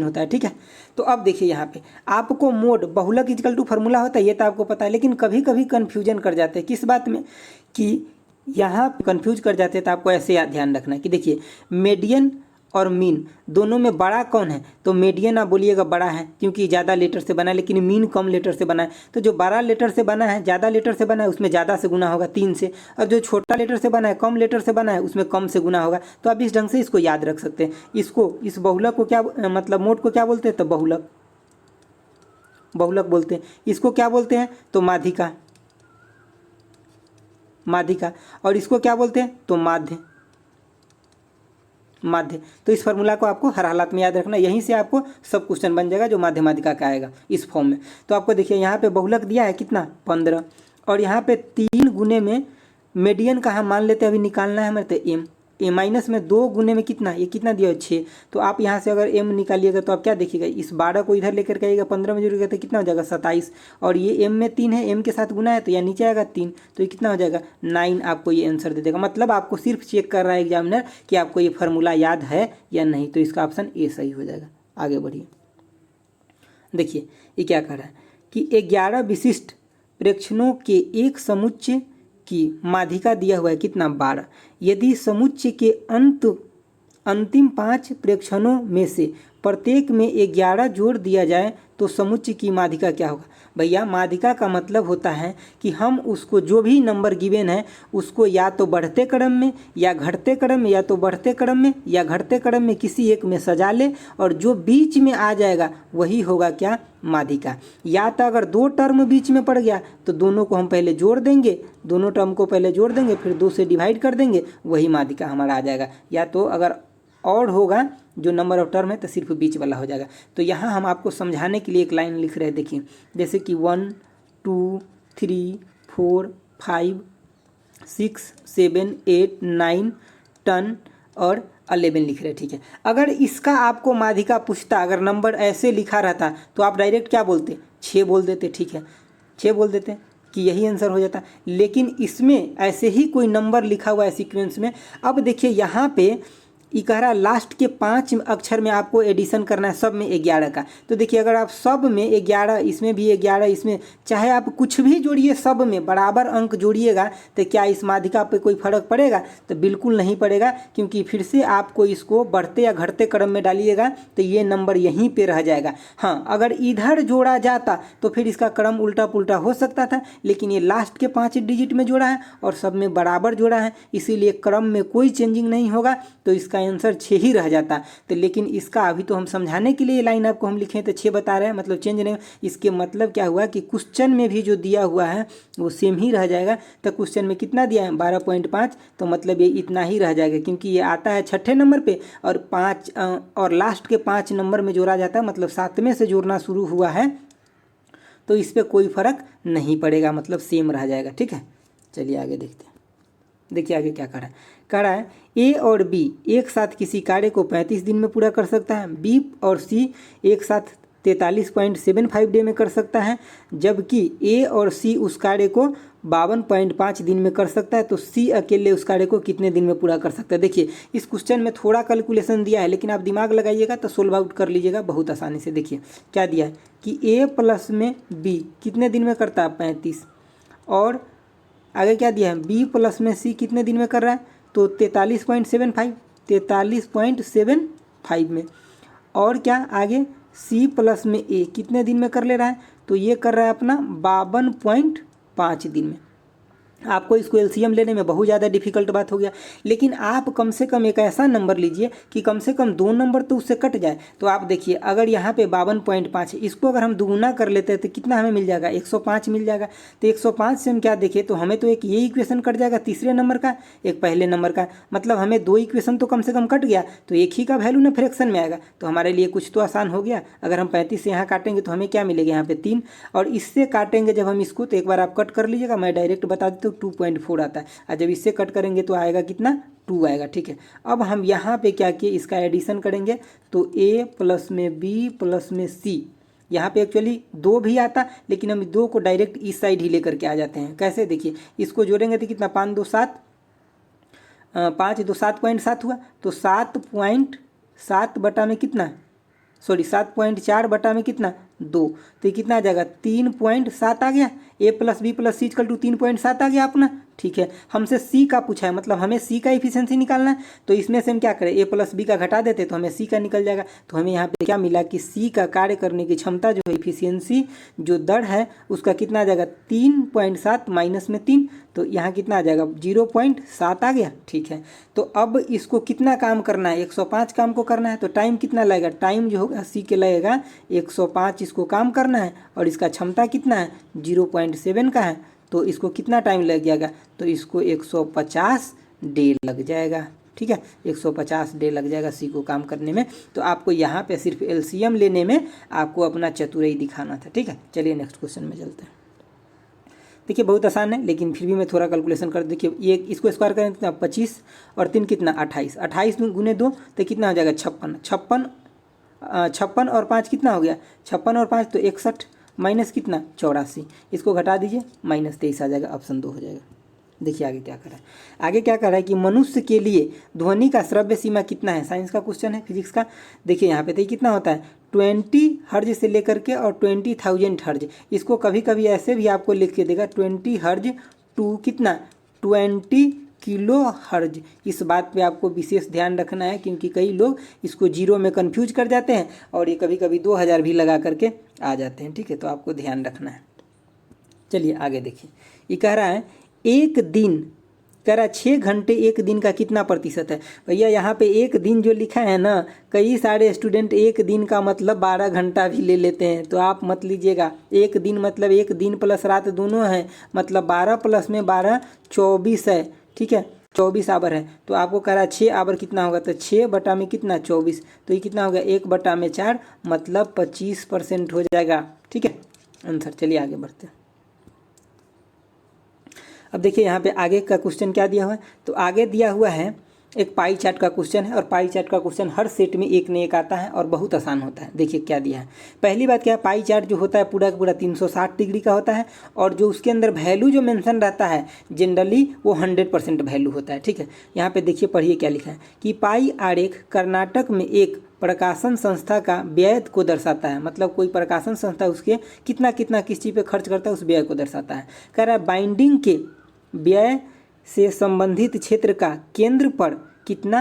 होता है। ठीक है, तो अब देखिए यहाँ पे आपको मोड बहुलक इजकल टू फार्मूला होता है, ये तो आपको पता है, लेकिन कभी कभी कन्फ्यूजन कर जाते हैं किस बात में, कि यहाँ कंफ्यूज कर जाते हैं। तो आपको ऐसे याद ध्यान रखना है कि देखिए मीडियन और मीन दोनों में बड़ा कौन है, तो मीडियन आप बोलिएगा बड़ा है क्योंकि ज़्यादा लेटर से बना है, लेकिन मीन कम लेटर से बना है। तो जो बड़ा लेटर से बना है, ज़्यादा लेटर से बना है, उसमें ज़्यादा से गुना होगा 3 से, और जो छोटा लेटर से बना है, कम लेटर से बना है, उसमें कम से गुना होगा। तो आप इस ढंग से इसको याद रख सकते हैं। इसको, इस बहुलक को क्या मतलब मोड को क्या बोलते हैं, तो बहुलक बोलते हैं। इसको क्या बोलते हैं, तो माध्यिका, और इसको क्या बोलते हैं, तो माध्य। तो इस फार्मूला को आपको हर हालत में याद रखना, यहीं से आपको सब क्वेश्चन बन जाएगा जो माध्य माध्यिका का आएगा इस फॉर्म में। तो आपको देखिए यहाँ पे बहुलक दिया है कितना, 15, और यहाँ पे 3 गुने में मीडियन का हम मान लेते हैं अभी निकालना है हमें, तो ए माइनस में 2 गुने में कितना, ये कितना दिया है 6। तो आप यहाँ से अगर एम निकालिएगा तो आप क्या देखिएगा, इस 12 को इधर लेकर के आइएगा, 15 में जोड़िएगा तो कितना हो जाएगा 27, और ये एम में 3 है, एम के साथ गुना है तो यहाँ नीचे आएगा 3, तो ये कितना हो जाएगा 9। आपको ये आंसर दे देगा। मतलब आपको सिर्फ चेक कर रहा है एग्जामिनर कि आपको ये फार्मूला याद है या नहीं। तो इसका ऑप्शन ए सही हो जाएगा। आगे बढ़िए, देखिए ये क्या कर रहा है कि 11 विशिष्ट प्रेक्षणों के एक समुच्चय की माध्यिका दिया हुआ है कितना, 12। यदि समुच्चय के अंतिम 5 प्रेक्षणों में से प्रत्येक में 11 जोड़ दिया जाए तो समुच्चय की माध्यिका क्या होगा। भैया माध्यिका का मतलब होता है कि हम उसको जो भी नंबर गिवन है उसको या तो बढ़ते क्रम में या घटते क्रम में, या तो बढ़ते क्रम में या घटते क्रम में किसी एक में सजा ले, और जो बीच में आ जाएगा वही होगा क्या, माध्यिका। या तो अगर 2 टर्म बीच में पड़ गया तो दोनों को हम पहले जोड़ देंगे, दोनों टर्म को पहले जोड़ देंगे, फिर 2 से डिवाइड कर देंगे, वही माध्यिका हमारा आ जाएगा। या तो अगर और होगा जो नंबर ऑफ टर्म है तो सिर्फ बीच वाला हो जाएगा। तो यहाँ हम आपको समझाने के लिए एक लाइन लिख रहे हैं, देखिए जैसे कि 1 2 3 4 5 6 7 8 9 10 और 11 लिख रहे हैं। ठीक है, अगर इसका आपको माध्यिका पूछता, अगर नंबर ऐसे लिखा रहता तो आप डायरेक्ट क्या बोलते, 6 बोल देते। ठीक है, 6 बोल देते कि यही आंसर हो जाता, लेकिन इसमें ऐसे ही कोई नंबर लिखा हुआ है सीक्वेंस में। अब देखिए यहाँ पे ये कह रहा है लास्ट के 5 अक्षर में आपको एडिशन करना है सब में 11 का। तो देखिए अगर आप सब में 11, इसमें भी 11, इसमें चाहे आप कुछ भी जोड़िए, सब में बराबर अंक जोड़िएगा, तो क्या इस माध्यिका पे कोई फर्क पड़ेगा, तो बिल्कुल नहीं पड़ेगा, क्योंकि फिर से आपको इसको बढ़ते या घटते क्रम में डालिएगा तो ये नंबर यहीं पे रह जाएगा। हाँ, अगर इधर जोड़ा जाता तो फिर इसका क्रम उल्टा पुल्टा हो सकता था, लेकिन ये लास्ट के 5 डिजिट में जोड़ा है और सब में बराबर जोड़ा है, इसीलिए क्रम में कोई चेंजिंग नहीं होगा, तो इसका आंसर 6 ही रह जाता। तो लेकिन इसका अभी तो हम समझाने के लिए लाइन आपको हम लिखे तो 6 बता रहे हैं, मतलब चेंज नहीं। इसके मतलब क्या हुआ कि क्वेश्चन में भी जो दिया हुआ है वो सेम ही रह जाएगा। तो क्वेश्चन में कितना दिया है 12.5, तो मतलब ये इतना ही रह जाएगा, क्योंकि ये आता है 6ठे नंबर पे और 5 और लास्ट के 5 नंबर में जोड़ा जाता है, मतलब 7वें से जोड़ना शुरू हुआ है, तो इस पर कोई फर्क नहीं पड़ेगा, मतलब सेम रह जाएगा। ठीक है, चलिए आगे देखते हैं। देखिए आगे क्या कह रहा है ए और बी एक साथ किसी कार्य को 35 दिन में पूरा कर सकता है, बी और सी एक साथ 43.75 डे में कर सकता है, जबकि ए और सी उस कार्य को 52.5 दिन में कर सकता है, तो सी अकेले उस कार्य को कितने दिन में पूरा कर सकता है। देखिए इस क्वेश्चन में थोड़ा कैलकुलेशन दिया है, लेकिन आप दिमाग लगाइएगा तो सोल्व आउट कर लीजिएगा बहुत आसानी से। देखिए क्या दिया है कि ए प्लस में बी कितने दिन में करता है 35, और आगे क्या दिया है बी प्लस में सी कितने दिन में कर रहा है, तो 43.75 में, और क्या आगे सी प्लस में ए कितने दिन में कर ले रहा है, तो ये कर रहा है अपना 52.5 दिन में। आपको इसको एलसीएम लेने में बहुत ज़्यादा डिफिकल्ट बात हो गया, लेकिन आप कम से कम एक ऐसा नंबर लीजिए कि कम से कम 2 नंबर तो उससे कट जाए। तो आप देखिए अगर यहाँ पे 52.5 है, इसको अगर हम दुगुना कर लेते हैं तो कितना हमें मिल जाएगा 105 मिल जाएगा। तो 105 से हम क्या देखें तो हमें तो एक ये इक्वेशन कट जाएगा तीसरे नंबर का, एक पहले नंबर का, मतलब हमें 2 इक्वेशन तो कम से कम कट गया, तो एक ही का वैल्यू ना फ्रैक्शन में आएगा, तो हमारे लिए कुछ तो आसान हो गया। अगर हम 35 से यहाँ काटेंगे तो हमें क्या मिलेगा यहाँ पे 3, और इससे काटेंगे जब हम इसको, तो एक बार आप कट कर लीजिएगा, मैं डायरेक्ट बता देता हूँ 2.4 आता है, और जब इससे कट करेंगे तो आएगा कितना 2 आएगा। ठीक है, अब हम यहाँ पे क्या किए, इसका एडिशन करेंगे तो a प्लस में b प्लस में c, यहाँ पे एक्चुअली 2 भी आता, लेकिन हम 2 को डायरेक्ट इस साइड ही लेकर के आ जाते हैं। कैसे, देखिए इसको जोड़ेंगे तो कितना 5 2 7, 5 2 7.7 हुआ, तो 7.7 बटा में कितना, सॉरी 7.4 बटा में कितना 2, तो ये कितना आ जाएगा 3.7 आ गया। a plus B plus C equal to 3.7 आ गया अपना। ठीक है, हमसे c का पूछा है, मतलब हमें c का इफिशियंसी निकालना है, तो इसमें से हम क्या करें, a प्लस बी का घटा देते तो हमें c का निकल जाएगा। तो हमें यहाँ पे क्या मिला कि c का कार्य करने की क्षमता जो है, इफिशियंसी जो दर है उसका कितना आ जाएगा 3.7 माइनस में 3, तो यहाँ कितना आ जाएगा 0.7 आ गया। ठीक है, तो अब इसको कितना काम करना है, 105 काम को करना है, तो टाइम कितना लगेगा, टाइम जो होगा c के लगेगा 105 इसको काम करना है, और इसका क्षमता कितना है 0.7 का है, तो इसको कितना टाइम लग जाएगा, तो इसको 150 डे लग जाएगा। ठीक है, 150 डे लग जाएगा सी को काम करने में। तो आपको यहाँ पे सिर्फ एलसीएम लेने में आपको अपना चतुराई दिखाना था। ठीक है, चलिए नेक्स्ट क्वेश्चन में चलते हैं। देखिए बहुत आसान है, लेकिन फिर भी मैं थोड़ा कैलकुलेशन कर, देखिए ये इसको स्क्वायर करें कितना 25 और 3 कितना 28, 28 गुने 2 तो कितना हो जाएगा 56, 56 और 5 कितना हो गया 56 और 5 तो 61 माइनस कितना 84, इसको घटा दीजिए -23 आ जाएगा, ऑप्शन 2 हो जाएगा। देखिए आगे क्या कर रहा है, आगे क्या कर रहा है कि मनुष्य के लिए ध्वनि का श्रव्य सीमा कितना है, साइंस का क्वेश्चन है, फिजिक्स का। देखिए यहाँ पे तो कितना होता है 20 हर्ज से लेकर के और 20,000 हर्ज, इसको कभी कभी ऐसे भी आपको लिख के देगा 20 हर्ज टू कितना 20 किलो हर्ज। इस बात पे आपको विशेष ध्यान रखना है, क्योंकि कई लोग इसको जीरो में कंफ्यूज कर जाते हैं और ये कभी कभी 2000 भी लगा करके आ जाते हैं। ठीक है, तो आपको ध्यान रखना है। चलिए आगे देखिए, ये कह रहा है एक दिन, कह रहा है 6 घंटे एक दिन का कितना प्रतिशत है। भैया यहाँ पे एक दिन जो लिखा है ना, कई सारे स्टूडेंट एक दिन का मतलब 12 घंटा भी ले लेते हैं, तो आप मत लीजिएगा। एक दिन मतलब एक दिन प्लस रात दोनों है, मतलब 12 प्लस में 12 24 है। ठीक है, 24 आवर है, तो आपको कह रहा है 6 आवर कितना होगा, तो 6 बटा में कितना 24, तो ये कितना होगा 1 बटा में 4, मतलब 25% हो जाएगा। ठीक है आंसर। चलिए आगे बढ़ते हैं। अब देखिए यहाँ पे आगे का क्वेश्चन क्या दिया हुआ है, तो आगे दिया हुआ है एक पाई चार्ट का क्वेश्चन है, और पाई चार्ट का क्वेश्चन हर सेट में एक न एक आता है और बहुत आसान होता है। देखिए क्या दिया है, पहली बात क्या है, पाई चार्ट जो होता है पूरा का पूरा 360 डिग्री का होता है, और जो उसके अंदर वैल्यू जो मेंशन रहता है जनरली वो 100% वैल्यू होता है। ठीक है, यहाँ पे देखिए पढ़िए क्या लिखा है कि पाई आरेख कर्नाटक में एक प्रकाशन संस्था का व्यय को दर्शाता है, मतलब कोई प्रकाशन संस्था उसके कितना कितना किस चीज़ पे खर्च करता है उस व्यय को दर्शाता है। कह रहा है बाइंडिंग के व्यय से संबंधित क्षेत्र का केंद्र पर कितना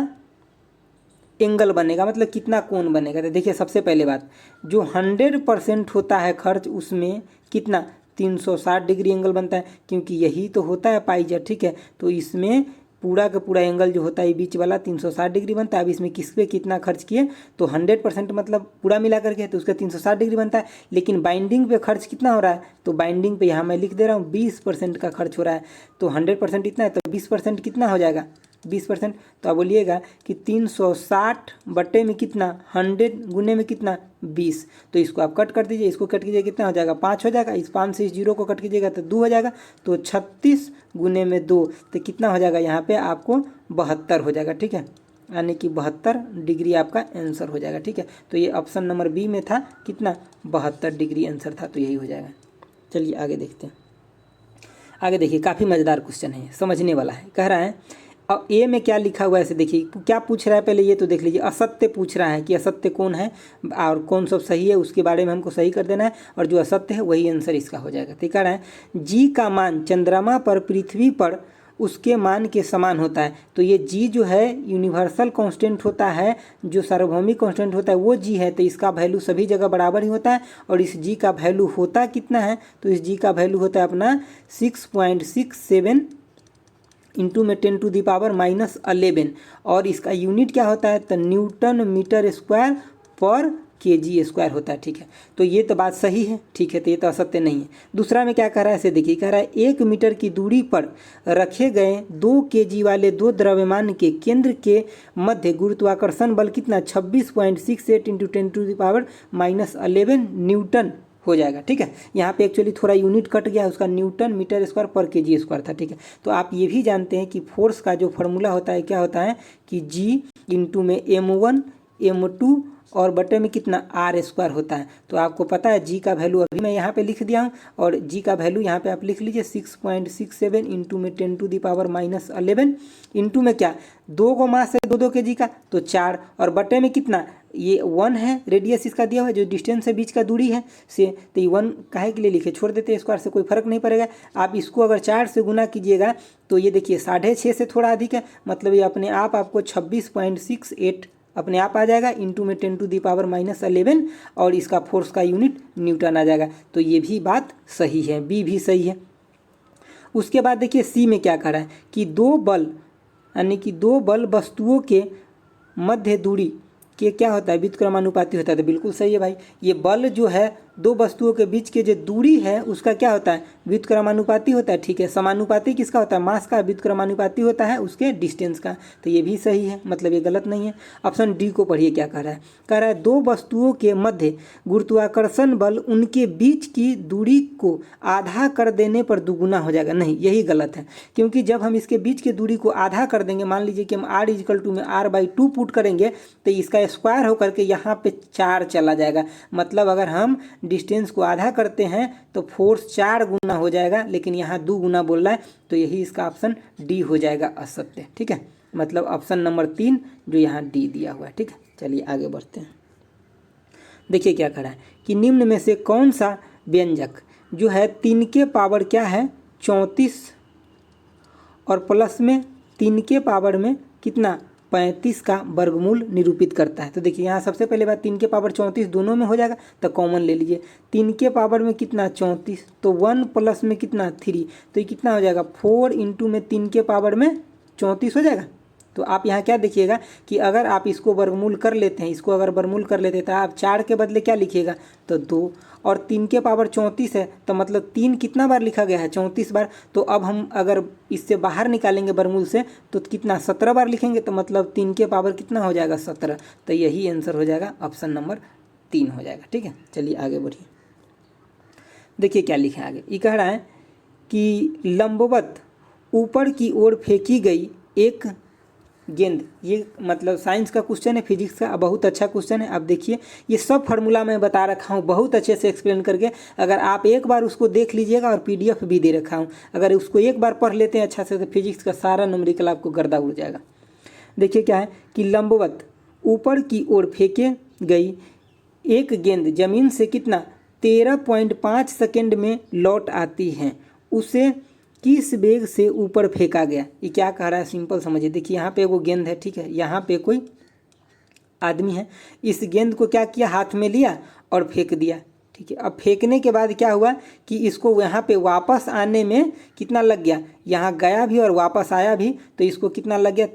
एंगल बनेगा, मतलब कितना कोण बनेगा। तो देखिए सबसे पहले बात, जो 100% होता है खर्च उसमें कितना 360 डिग्री एंगल बनता है, क्योंकि यही तो होता है पाई चार्ट। ठीक है, तो इसमें पूरा का पूरा एंगल जो होता है बीच वाला 360 डिग्री बनता है। अब इसमें किस पे कितना खर्च किए, तो 100% मतलब पूरा मिला करके तो उसका 360 डिग्री बनता है। लेकिन बाइंडिंग पे खर्च कितना हो रहा है, तो बाइंडिंग पे यहाँ मैं लिख दे रहा हूँ 20% का खर्च हो रहा है, तो 100% इतना है, तो 20% कितना हो जाएगा 20%। तो आप बोलिएगा कि 360 बटे में कितना 100 गुने में कितना 20, तो इसको आप कट कर दीजिए, इसको कट कीजिए कितना हो जाएगा 5 हो जाएगा, इस 5 से इस 0 को कट कीजिएगा तो 2 हो जाएगा, तो 36 गुने में 2 तो कितना हो जाएगा यहाँ पे आपको 72 हो जाएगा। ठीक है, यानी कि 72 डिग्री आपका आंसर हो जाएगा। ठीक है, तो ये ऑप्शन नंबर बी में था कितना 72 डिग्री आंसर था, तो यही हो जाएगा। चलिए आगे देखते हैं। आगे देखिए काफ़ी मज़ेदार क्वेश्चन है, समझने वाला है। कह रहा है अब ए में क्या लिखा हुआ है, ऐसे देखिए क्या पूछ रहा है, पहले ये तो देख लीजिए। असत्य पूछ रहा है कि असत्य कौन है और कौन सब सही है, उसके बारे में हमको सही कर देना है, और जो असत्य है वही आंसर इसका हो जाएगा। तो कह रहा है जी का मान चंद्रमा पर पृथ्वी पर उसके मान के समान होता है। तो ये जी जो है यूनिवर्सल कांस्टेंट होता है, जो सार्वभौमिक कांस्टेंट होता है वो जी है, तो इसका वैल्यू सभी जगह बराबर ही होता है। और इस जी का वैल्यू होता कितना है, तो इस जी का वैल्यू होता है अपना 6.67 इंटू में 10⁻⁻11, और इसका यूनिट क्या होता है, तो न्यूटन मीटर स्क्वायर पर केजी स्क्वायर होता है। ठीक है, तो ये तो बात सही है। ठीक है, तो ये तो असत्य नहीं है। दूसरा में क्या कह रहा है, ऐसे देखिए कह रहा है 1 मीटर की दूरी पर रखे गए 2 केजी वाले 2 द्रव्यमान के केंद्र के मध्य गुरुत्वाकर्षण बल कितना 26.68 इंटू 10⁻⁻11 न्यूटन हो जाएगा। ठीक है, यहाँ पे एक्चुअली थोड़ा यूनिट कट गया, उसका न्यूटन मीटर स्क्वायर पर केजी स्क्वायर था। ठीक है, तो आप ये भी जानते हैं कि फोर्स का जो फॉर्मूला होता है क्या होता है कि जी इंटू में m1 m2 और बटे में कितना आर स्क्वायर होता है। तो आपको पता है जी का वैल्यू अभी मैं यहाँ पे लिख दिया हूँ, और जी का वैल्यू यहाँ पे आप लिख लीजिए 6.67 इंटू में 10⁻11 इंटू में क्या 2 को मास है 2 kg का तो 4, और बटे में कितना ये 1 है, रेडियस इसका दिया हुआ है जो डिस्टेंस है बीच का दूरी है से, तो ये 1 काहे के लिए लिखे, छोड़ देते हैं स्क्वायर से, कोई फर्क नहीं पड़ेगा। आप इसको अगर 4 से गुना कीजिएगा तो ये देखिए 6.5 से थोड़ा अधिक है, मतलब ये अपने आप आपको 26.68 अपने आप आ जाएगा इंटू में 10⁻11, और इसका फोर्स का यूनिट न्यूटन आ जाएगा। तो ये भी बात सही है, बी भी सही है। उसके बाद देखिए सी में क्या कह रहा है कि दो बल यानी कि दो बल वस्तुओं के मध्य दूरी के क्या होता है व्युत्क्रमानुपाती होता है। तो बिल्कुल सही है भाई, ये बल जो है दो वस्तुओं के बीच के जो दूरी है उसका क्या होता है व्युत्क्रमानुपाती होता है। ठीक है, समानुपाती किसका होता है मास का, व्युत्क्रमानुपाती होता है उसके डिस्टेंस का। तो ये भी सही है, मतलब ये गलत नहीं है। ऑप्शन डी को पढ़िए क्या कह रहा है, कह रहा है दो वस्तुओं के मध्य गुरुत्वाकर्षण बल उनके बीच की दूरी को आधा कर देने पर दुगुना हो जाएगा। नहीं, यही गलत है, क्योंकि जब हम इसके बीच की दूरी को आधा कर देंगे, मान लीजिए कि हम r = में r/2 पुट करेंगे तो इसका स्क्वायर होकर के यहाँ पे 4 चला जाएगा। मतलब अगर हम डिस्टेंस को आधा करते हैं तो फोर्स 4 गुना हो जाएगा, लेकिन यहाँ 2 गुना बोल रहा है, तो यही इसका ऑप्शन डी हो जाएगा असत्य। ठीक है, मतलब ऑप्शन नंबर 3 जो यहाँ डी दिया हुआ है। ठीक है, चलिए आगे बढ़ते हैं। देखिए क्या कह रहा है कि निम्न में से कौन सा व्यंजक जो है 3 के पावर क्या है 34 और प्लस में 3 के पावर में कितना 35 का वर्गमूल निरूपित करता है। तो देखिए यहाँ सबसे पहले बात 3 के पावर 34 दोनों में हो जाएगा, तो कॉमन ले लीजिए। 3 के पावर में कितना 34, तो 1 प्लस में कितना 3, तो ये कितना हो जाएगा 4 इंटू में 3 के पावर में 34 हो जाएगा। तो आप यहाँ क्या देखिएगा कि अगर आप इसको वर्गमूल कर लेते हैं, इसको अगर वर्गमूल कर लेते हैं तो आप 4 के बदले क्या लिखिएगा तो 2, और 3 के पावर 34 है तो मतलब 3 कितना बार लिखा गया है 34 बार। तो अब हम अगर इससे बाहर निकालेंगे वर्गमूल से तो कितना 17 बार लिखेंगे, तो मतलब 3 के पावर कितना हो जाएगा 17। तो यही आंसर हो जाएगा ऑप्शन नंबर 3 हो जाएगा। ठीक है, चलिए आगे बढ़िए। देखिए क्या लिखा है आगे, ये कह रहा है कि लंबवत ऊपर की ओर फेंकी गई एक गेंद, ये मतलब साइंस का क्वेश्चन है, फिजिक्स का बहुत अच्छा क्वेश्चन है। आप देखिए ये सब फार्मूला मैं बता रखा हूँ बहुत अच्छे से एक्सप्लेन करके, अगर आप एक बार उसको देख लीजिएगा, और PDF भी दे रखा हूँ, अगर उसको एक बार पढ़ लेते हैं अच्छा से तो फिजिक्स का सारा न्यूमेरिकल आपको गर्दा उड़ जाएगा। देखिए क्या है कि लंबवत ऊपर की ओर फेंके गई एक गेंद जमीन से कितना 13.5 सेकेंड में लौट आती है, उसे किस वेग से ऊपर फेंका गया। ये क्या कह रहा है सिंपल समझिए। देखिए यहाँ पे वो गेंद है, ठीक है, यहाँ पे कोई आदमी है, इस गेंद को क्या किया हाथ में लिया और फेंक दिया। ठीक है, अब फेंकने के बाद क्या हुआ कि इसको यहाँ पे वापस आने में कितना लग गया, यहाँ गया भी और वापस आया भी, तो इसको कितना लग गया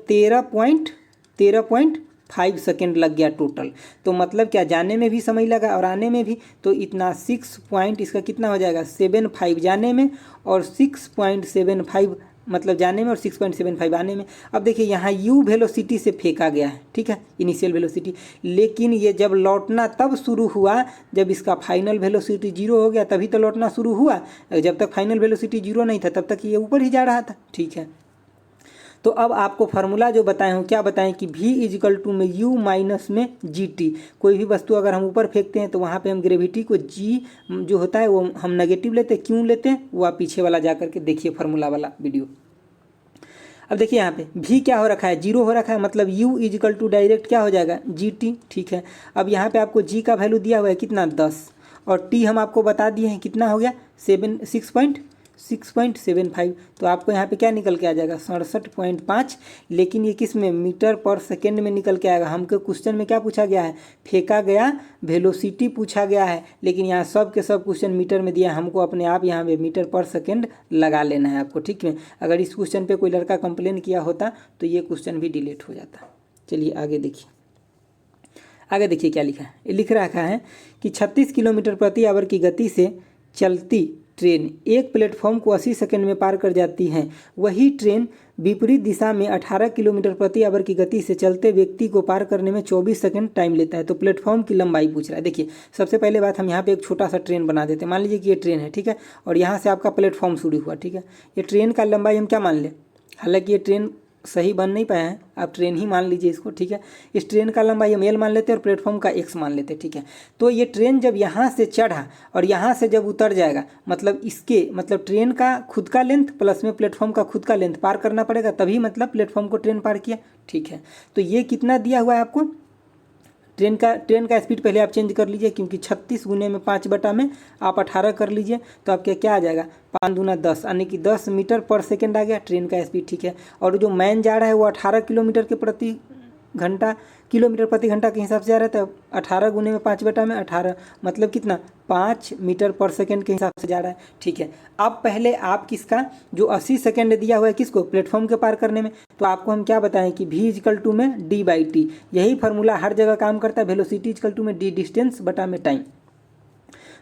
13.5 सेकेंड लग गया टोटल। तो मतलब क्या जाने में भी समय लगा और आने में भी, तो इतना 6 पॉइंट इसका कितना हो जाएगा 75 जाने में और 6.75 मतलब जाने में और 6.75 आने में। अब देखिए यहाँ u वेलोसिटी से फेंका गया है, ठीक है, इनिशियल वेलोसिटी, लेकिन ये जब लौटना तब शुरू हुआ जब इसका फाइनल वेलोसिटी 0 हो गया, तभी तो लौटना शुरू हुआ। जब तक फाइनल वेलोसिटी 0 नहीं था तब तक ये ऊपर ही जा रहा था। ठीक है, तो अब आपको फार्मूला जो बताए हूँ क्या बताएं कि v = में u माइनस में gt। कोई भी वस्तु अगर हम ऊपर फेंकते हैं तो वहाँ पे हम ग्रेविटी को g जो होता है वो हम नेगेटिव लेते हैं। क्यों लेते हैं वो आप पीछे वाला जा करके देखिए फार्मूला वाला वीडियो। अब देखिए यहाँ पे v क्या हो रखा है 0 हो रखा है, मतलब u = डायरेक्ट क्या हो जाएगा gt। ठीक है, अब यहाँ पे आपको g का वैल्यू दिया हुआ है कितना 10, और t हम आपको बता दिए हैं कितना हो गया 6.75। तो आपको यहाँ पे क्या निकल के आ जाएगा 67.5। लेकिन ये किस में मीटर पर सेकेंड में निकल के आएगा। हमको क्वेश्चन में क्या पूछा गया है फेंका गया वेलोसिटी पूछा गया है, लेकिन यहाँ सब के सब क्वेश्चन मीटर में दिया है, हमको अपने आप यहाँ पे मीटर पर सेकेंड लगा लेना है आपको। ठीक है, अगर इस क्वेश्चन पे कोई लड़का कंप्लेन किया होता तो ये क्वेश्चन भी डिलीट हो जाता। चलिए आगे देखिए, आगे देखिए क्या लिखा है। लिख रखा है कि 36 किलोमीटर प्रति आवर की गति से चलती ट्रेन एक प्लेटफॉर्म को 80 सेकंड में पार कर जाती है, वही ट्रेन विपरीत दिशा में 18 किलोमीटर प्रति आवर की गति से चलते व्यक्ति को पार करने में 24 सेकंड टाइम लेता है। तो प्लेटफॉर्म की लंबाई पूछ रहा है। देखिए सबसे पहले बात हम यहाँ पे एक छोटा सा ट्रेन बना देते हैं। मान लीजिए कि ये ट्रेन है, ठीक है, और यहाँ से आपका प्लेटफॉर्म शुरू हुआ, ठीक है। ये ट्रेन का लंबाई हम क्या मान लें, हालांकि ये ट्रेन सही बन नहीं पाया है, आप ट्रेन ही मान लीजिए इसको, ठीक है। इस ट्रेन का लंबाई हम एल मान लेते हैं और प्लेटफॉर्म का एक्स मान लेते हैं, ठीक है। तो ये ट्रेन जब यहाँ से चढ़ा और यहाँ से जब उतर जाएगा, मतलब इसके मतलब ट्रेन का खुद का लेंथ प्लस में प्लेटफॉर्म का खुद का लेंथ पार करना पड़ेगा, तभी मतलब प्लेटफॉर्म को ट्रेन पार किया, ठीक है। तो ये कितना दिया हुआ है आपको, ट्रेन का स्पीड पहले आप चेंज कर लीजिए, क्योंकि 36 गुने में 5 बटा में आप 18 कर लीजिए, तो आपके क्या आ जाएगा 5 दूना 10, यानी कि 10 मीटर पर सेकंड आ गया ट्रेन का स्पीड, ठीक है। और जो मैन जा रहा है वो 18 किलोमीटर प्रति घंटा के हिसाब से जा रहा है, तो 18 गुने में 5 बटा में 18 मतलब कितना 5 मीटर पर सेकंड के हिसाब से जा रहा है, ठीक है। अब पहले आप किसका जो 80 सेकंड दिया हुआ है किसको, प्लेटफॉर्म के पार करने में, तो आपको हम क्या बताएं कि v इजकल टू में d/t, यही फार्मूला हर जगह काम करता है। वेलोसिटी इजकल टू में d डिस्टेंस बटा में टाइम।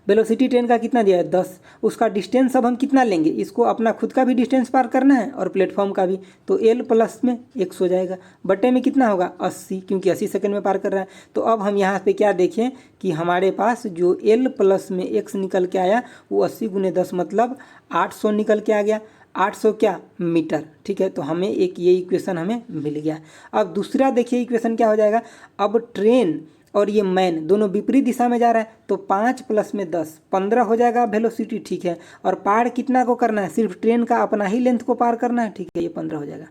वेलोसिटी ट्रेन का कितना दिया है 10, उसका डिस्टेंस अब हम कितना लेंगे, इसको अपना खुद का भी डिस्टेंस पार करना है और प्लेटफॉर्म का भी, तो एल प्लस में x हो जाएगा, बटे में कितना होगा 80, क्योंकि 80 सेकंड में पार कर रहा है। तो अब हम यहाँ पे क्या देखें कि हमारे पास जो एल प्लस में x निकल के आया वो 80 गुने 10 मतलब 800 निकल के आ गया, 800 क्या मीटर, ठीक है। तो हमें एक ये इक्वेशन हमें मिल गया। अब दूसरा देखिए इक्वेशन क्या हो जाएगा, अब ट्रेन और ये मैन दोनों विपरीत दिशा में जा रहा है, तो 5 प्लस में 10 15 हो जाएगा वेलोसिटी, ठीक है। और पार कितना को करना है, सिर्फ ट्रेन का अपना ही लेंथ को पार करना है, ठीक है, ये 15 हो जाएगा।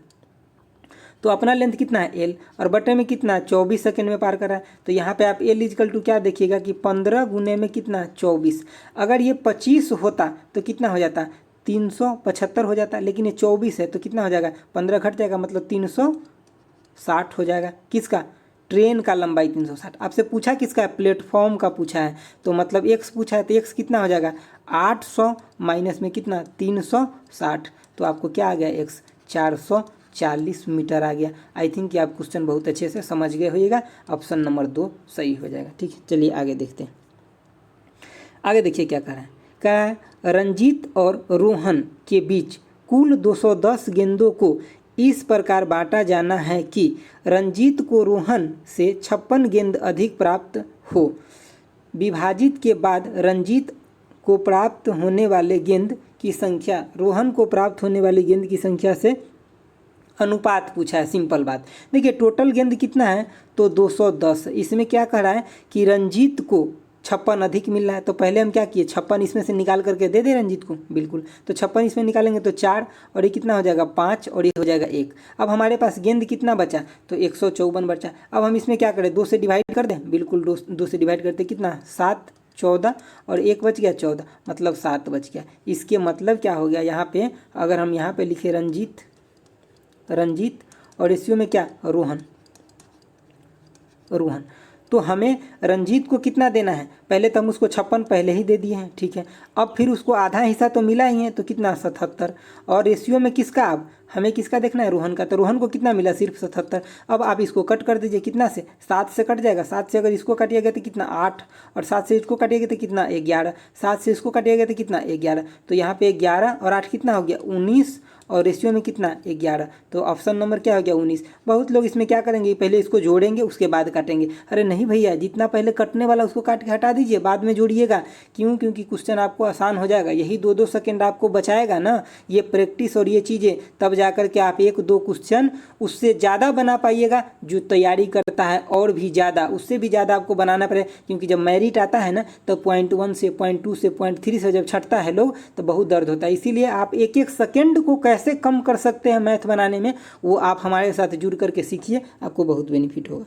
तो अपना लेंथ कितना है एल, और बटे में कितना 24 सेकंड में पार कर रहा है, तो यहाँ पे आप एल इजकल टू क्या देखिएगा कि 15 गुने में कितना 24, अगर ये 25 होता तो कितना हो जाता 375 हो जाता, लेकिन ये 24 है तो कितना हो जाएगा 15 घट जाएगा, मतलब 360 हो जाएगा। किसका, ट्रेन का लंबाई 360। आपसे पूछा किसका है, प्लेटफॉर्म का पूछा है, तो मतलब x पूछा है, तो x कितना हो जाएगा 800 माइनस में कितना 360, तो आपको क्या आ गया x 440 मीटर आ गया। आई थिंक कि आप क्वेश्चन बहुत अच्छे से समझ गए होइएगा, ऑप्शन नंबर 2 सही हो जाएगा, ठीक है। चलिए आगे देखते हैं। आगे देखिए क्या कह रहा है, क्या है रंजीत और रोहन के बीच कुल 210 गेंदों को इस प्रकार बांटा जाना है कि रंजीत को रोहन से 56 गेंद अधिक प्राप्त हो। विभाजित के बाद रंजीत को प्राप्त होने वाले गेंद की संख्या रोहन को प्राप्त होने वाली गेंद की संख्या से अनुपात पूछा है। सिंपल बात, देखिए टोटल गेंद कितना है तो 210, इसमें क्या कह रहा है कि रंजीत को 56 अधिक मिल रहा है, तो पहले हम क्या किए 56 इसमें से निकाल करके दे दे रंजीत को, बिल्कुल। तो 56 इसमें निकालेंगे तो 4 और ये कितना हो जाएगा 5 और ये हो जाएगा 1। अब हमारे पास गेंद कितना बचा तो 154 बचा। अब हम इसमें क्या करें 2 से डिवाइड कर दें, बिल्कुल 2 से डिवाइड करते कितना 7 14 और 1 बच गया 14, मतलब 7 बच गया। इसके मतलब क्या हो गया, यहाँ पे अगर हम यहाँ पे लिखे रंजीत और रेशियो में क्या रोहन, तो हमें रंजीत को कितना देना है, पहले तो हम उसको 56 पहले ही दे दिए हैं, ठीक है। अब फिर उसको आधा हिस्सा तो मिला ही है, तो कितना 77, और रेशियो में किसका, अब हमें किसका देखना है रोहन का, तो रोहन को कितना मिला सिर्फ 77। अब आप इसको कट कर दीजिए, कितना से 7 से कट जाएगा, 7 से अगर इसको काटिएगा तो कितना 8, और 7 से इसको काटिएगा तो कितना 11, 7 से इसको काटिएगा तो कितना 11, तो यहाँ पे 11 और 8 कितना हो गया 19, और रेशियो में कितना 11, तो ऑप्शन नंबर क्या हो गया 19। बहुत लोग इसमें क्या करेंगे पहले इसको जोड़ेंगे उसके बाद काटेंगे, अरे नहीं भैया, जितना पहले कटने वाला उसको काट के हटा दीजिए, बाद में जोड़िएगा। क्यों, क्योंकि क्वेश्चन आपको आसान हो जाएगा, यही 2-2 सेकंड आपको बचाएगा ना, ये प्रैक्टिस और ये चीज़ें, तब जाकर के आप 1-2 क्वेश्चन उससे ज़्यादा बना पाइएगा जो तैयारी करता है, और भी ज़्यादा, उससे भी ज़्यादा आपको बनाना पड़ेगा। क्योंकि जब मेरिट आता है ना तो 0.1 से 0.2 से 0.3 से जब छटता है लोग तो बहुत दर्द होता है। इसीलिए आप 1-1 सेकंड को कैसे कम कर सकते हैं मैथ बनाने में, वो आप हमारे साथ जुड़ करके सीखिए, आपको बहुत बेनिफिट होगा।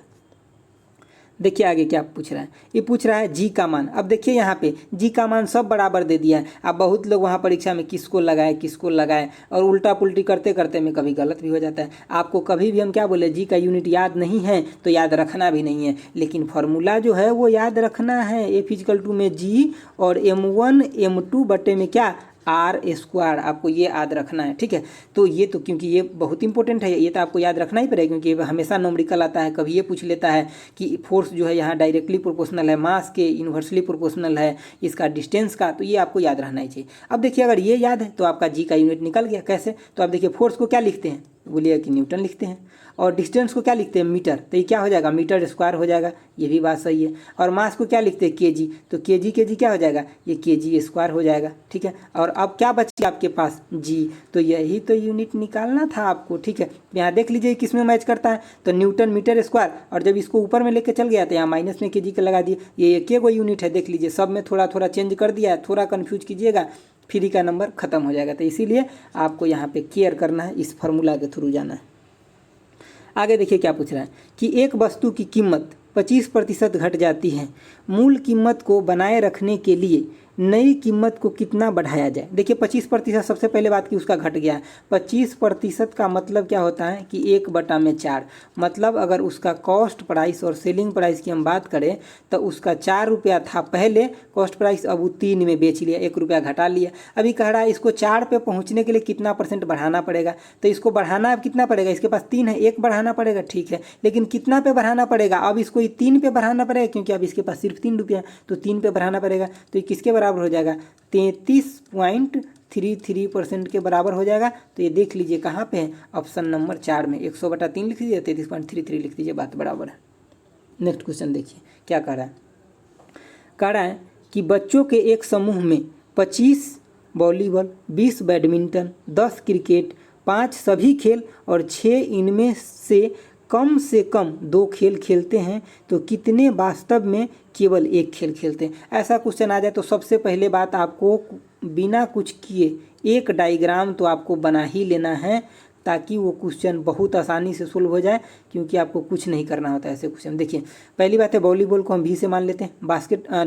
देखिए आगे क्या पूछ रहा है, ये पूछ रहा है जी का मान। अब देखिए यहाँ पे जी का मान सब बराबर दे दिया है। अब बहुत लोग वहाँ परीक्षा में किसको लगाए और उल्टा पुल्टी करते करते में कभी गलत भी हो जाता है। आपको कभी भी हम क्या बोले, जी का यूनिट याद नहीं है तो याद रखना भी नहीं है, लेकिन फार्मूला जो है वो याद रखना है। F = में जी और m1 m2 बटे में क्या आर स्क्वायर, आपको ये याद रखना है, ठीक है। तो ये तो क्योंकि ये बहुत इंपॉर्टेंट है, ये तो आपको याद रखना ही पड़ेगा क्योंकि ये हमेशा न्यूमेरिकल आता है। कभी ये पूछ लेता है कि फोर्स जो है यहाँ डायरेक्टली प्रोपोर्शनल है मास के, इन्वर्सली प्रोपोर्शनल है इसका डिस्टेंस का, तो ये आपको याद रहना ही चाहिए। अब देखिए अगर ये याद है तो आपका जी का यूनिट निकल गया। कैसे? तो आप देखिए फोर्स को क्या लिखते हैं, बोलिए कि न्यूटन लिखते हैं, और डिस्टेंस को क्या लिखते हैं, मीटर, तो ये क्या हो जाएगा, मीटर स्क्वायर हो जाएगा, ये भी बात सही है। और मास को क्या लिखते हैं, केजी, तो केजी क्या हो जाएगा, ये केजी स्क्वायर हो जाएगा, ठीक है। और अब क्या बची आपके पास, जी, तो यही तो यूनिट निकालना था आपको, ठीक है। यहाँ देख लीजिए किस में मैच करता है, तो न्यूटन मीटर स्क्वायर, और जब इसको ऊपर में लेके चल गया तो यहाँ माइनस में केजी का लगा दिए, ये एक गो यूनिट है, देख लीजिए सब में थोड़ा थोड़ा चेंज कर दिया है, थोड़ा कन्फ्यूज कीजिएगा फ्री का नंबर खत्म हो जाएगा। तो इसीलिए आपको यहाँ पे केयर करना है, इस फार्मूला के थ्रू जाना है। आगे देखिए क्या पूछ रहा है कि एक वस्तु की कीमत 25% घट जाती है, मूल कीमत को बनाए रखने के लिए नई कीमत को कितना बढ़ाया जाए। देखिए 25% सबसे पहले बात की उसका घट गया है। 25% का मतलब क्या होता है कि 1/4, मतलब अगर उसका कॉस्ट प्राइस और सेलिंग प्राइस की हम बात करें तो उसका 4 रुपया था पहले कॉस्ट प्राइस, अब वो 3 में बेच लिया, 1 रुपया घटा लिया। अभी कह रहा है इसको 4 पे पहुंचने के लिए कितना % बढ़ाना पड़ेगा, तो इसको बढ़ाना अब कितना पड़ेगा, इसके पास 3 है, 1 बढ़ाना पड़ेगा, ठीक है, लेकिन कितना पे बढ़ाना पड़ेगा, अब इसको 3 पे बढ़ाना पड़ेगा क्योंकि अब इसके पास सिर्फ 3 रुपया, तो 3 पे बढ़ाना पड़ेगा, तो ये किसके बराबर हो जाएगा, 33.33% के बराबर हो जाएगा। तो ये देख लीजिए कहाँ पे है, ऑप्शन नंबर 4 में, 100/3 लिख दीजिए, 33.33 लिख दीजिए, बात बराबर है। नेक्स्ट क्वेश्चन देखिए क्या कह रहा है, कह रहा है कि बच्चों के एक समूह में 25 वॉलीबॉल, 20 बैडमिंटन, 10 क्रिकेट, 5 सभी खेल और 6 इनमें से कम 2 खेल खेलते हैं, तो कितने वास्तव में केवल 1 खेल खेलते हैं। ऐसा क्वेश्चन आ जाए तो सबसे पहले बात आपको बिना कुछ किए एक डायग्राम तो आपको बना ही लेना है ताकि वो क्वेश्चन बहुत आसानी से सोल्व हो जाए, क्योंकि आपको कुछ नहीं करना होता है ऐसे क्वेश्चन। देखिए पहली बात है वॉलीबॉल को हम बी से मान लेते हैं,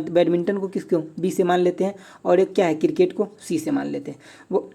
बैडमिंटन को किसको बी से मान लेते हैं, और एक क्या है क्रिकेट को सी से मान लेते हैं। वो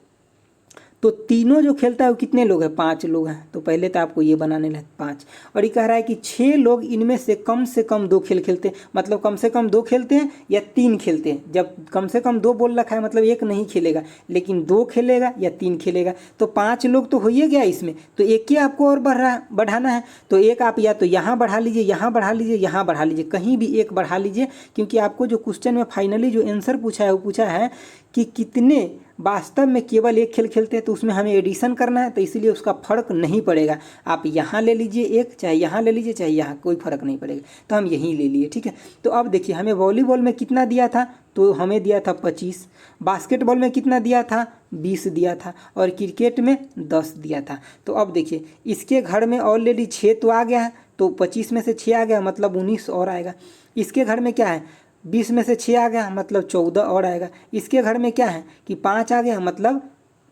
तो तीनों जो खेलता है वो कितने लोग हैं, 5 लोग हैं, तो पहले तो आपको ये बनाने लगे 5। और ये कह रहा है कि 6 लोग इनमें से कम 2 खेल खेलते हैं, मतलब कम से कम 2 खेलते हैं या 3 खेलते हैं। जब कम से कम 2 बोल रखा है मतलब 1 नहीं खेलेगा, लेकिन 2 खेलेगा या 3 खेलेगा, तो 5 लोग तो हो ही गया इसमें, तो एक ही आपको और बढ़ाना है। तो एक आप या तो यहाँ बढ़ा लीजिए, यहाँ बढ़ा लीजिए, यहाँ बढ़ा लीजिए, कहीं भी एक बढ़ा लीजिए, क्योंकि आपको जो क्वेश्चन में फाइनली जो आंसर पूछा है वो पूछा है कि कितने वास्तव में केवल 1 खेल खेलते हैं, तो उसमें हमें एडिशन करना है, तो इसीलिए उसका फर्क नहीं पड़ेगा। आप यहाँ ले लीजिए एक, चाहे यहाँ ले लीजिए, चाहे यहाँ, कोई फर्क नहीं पड़ेगा, तो हम यहीं ले लिए, ठीक है। तो अब देखिए हमें वॉलीबॉल में कितना दिया था, तो हमें दिया था 25, बास्केटबॉल में कितना दिया था 20 दिया था, और क्रिकेट में 10 दिया था। तो अब देखिए इसके घर में ऑलरेडी 6 तो आ गया है, तो 25 में से 6 आ गया मतलब 19 और आएगा। इसके घर में क्या है 20 में से 6 आ गया मतलब 14 और आएगा। इसके घर में क्या है कि 5 आ गया मतलब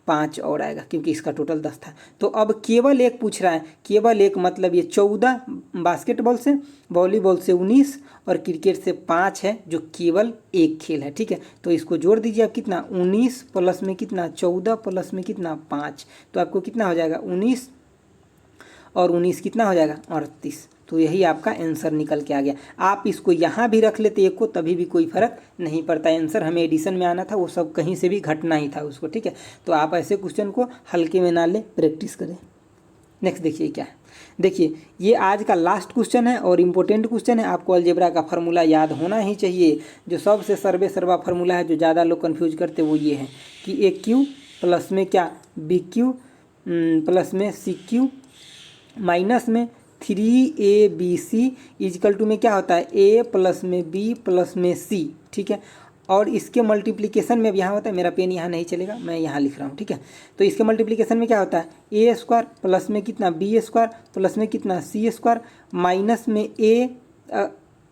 5 और आएगा, क्योंकि इसका टोटल 10 था। तो अब केवल 1 पूछ रहा है, केवल 1 मतलब ये 14 बास्केटबॉल से, वॉलीबॉल से 19 और क्रिकेट से 5 है, जो केवल 1 खेल है, ठीक है। तो इसको जोड़ दीजिए आप, कितना 19 प्लस में कितना 14 प्लस में कितना 5, तो आपको कितना हो जाएगा 19 और 19 कितना हो जाएगा 38। तो यही आपका आंसर निकल के आ गया। आप इसको यहाँ भी रख लेते एक को, तभी भी कोई फर्क नहीं पड़ता। आंसर हमें एडिशन में आना था, वो सब कहीं से भी घटना ही था उसको, ठीक है। तो आप ऐसे क्वेश्चन को हल्के में ना लें, प्रैक्टिस करें। नेक्स्ट देखिए क्या है, देखिए ये आज का लास्ट क्वेश्चन है और इम्पोर्टेंट क्वेश्चन है। आपको अलजेब्रा का फार्मूला याद होना ही चाहिए। जो सबसे सर्वा फार्मूला है, जो ज़्यादा लोग कन्फ्यूज करते वो ये है कि ए क्यू प्लस में क्या बी क्यू प्लस में सी क्यू माइनस में 3ABC इजकल टू में क्या होता है A प्लस में B प्लस में C, ठीक है। और इसके मल्टीप्लिकेशन में यहाँ होता है, मेरा पेन यहाँ नहीं चलेगा, मैं यहाँ लिख रहा हूँ, ठीक है। तो इसके मल्टीप्लिकेशन में क्या होता है A स्क्वायर प्लस में कितना B स्क्वायर प्लस में कितना C स्क्वायर माइनस में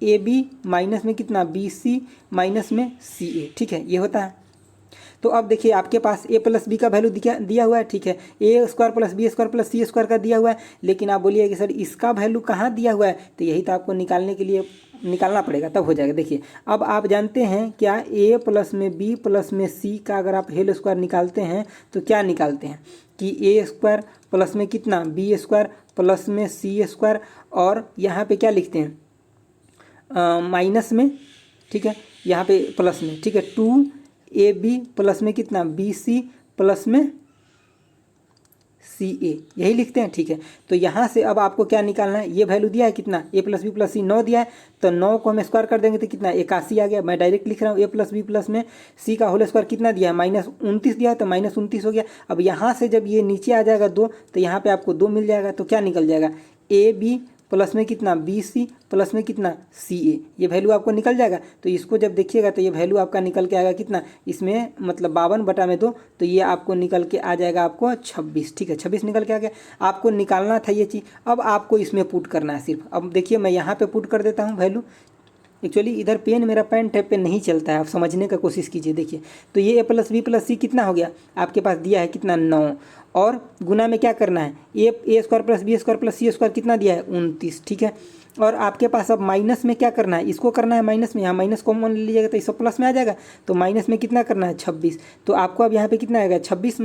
AB माइनस में कितना BC माइनस में CA, ठीक है, ये होता है। तो अब देखिए आपके पास a प्लस बी का वैल्यू दिया हुआ है, ठीक है, A square plus B square plus C square का दिया हुआ है, लेकिन आप बोलिए कि सर इसका वैल्यू कहाँ दिया हुआ है, तो यही तो आपको निकालने के लिए निकालना पड़ेगा, तब हो जाएगा। देखिए अब आप जानते हैं क्या a प्लस में b प्लस में c का अगर आप होल स्क्वायर निकालते हैं तो क्या निकालते हैं कि a स्क्वायर प्लस में कितना b स्क्वायर प्लस में c स्क्वायर, और यहाँ पे क्या लिखते हैं माइनस में, ठीक है, यहाँ पे प्लस में, ठीक है, 2 ए बी प्लस में कितना बी सी प्लस में सी ए, यही लिखते हैं। ठीक है, तो यहाँ से अब आपको क्या निकालना है, ये वैल्यू दिया है कितना ए प्लस बी प्लस सी 9 दिया है, तो 9 को हम स्क्वायर कर देंगे तो कितना 81 आ गया। मैं डायरेक्ट लिख रहा हूँ ए प्लस बी प्लस में सी का होल स्क्वायर कितना दिया है -29 दिया है, तो -29 हो गया। अब यहाँ से जब ये नीचे आ जाएगा 2 तो यहाँ पे आपको 2 मिल जाएगा, तो क्या निकल जाएगा ए बी प्लस में कितना बी सी प्लस में कितना सी ए, ये वैल्यू आपको निकल जाएगा। तो इसको जब देखिएगा तो ये वैल्यू आपका निकल के आएगा कितना, इसमें मतलब 52/2, तो ये आपको निकल के आ जाएगा आपको 26। ठीक है, 26 निकल के आ गया। आपको निकालना था ये चीज़, अब आपको इसमें पुट करना है सिर्फ। अब देखिए मैं यहाँ पे पुट कर देता हूँ वैल्यू। एक्चुअली इधर पेन मेरा पेन टैप पे नहीं चलता है, आप समझने का कोशिश कीजिए। देखिए तो ये ए प्लस बी प्लस सी कितना हो गया, आपके पास दिया है कितना 9, और गुना में क्या करना है A square plus B square plus C square कितना दिया है 29। ठीक है, और आपके पास अब माइनस में क्या करना है, इसको करना है माइनस में, यहाँ माइनस कॉमन ले लीजिएगा तो इस प्लस में आ जाएगा, तो माइनस में कितना करना है 26। तो आपको अब यहाँ पे कितना आएगा 29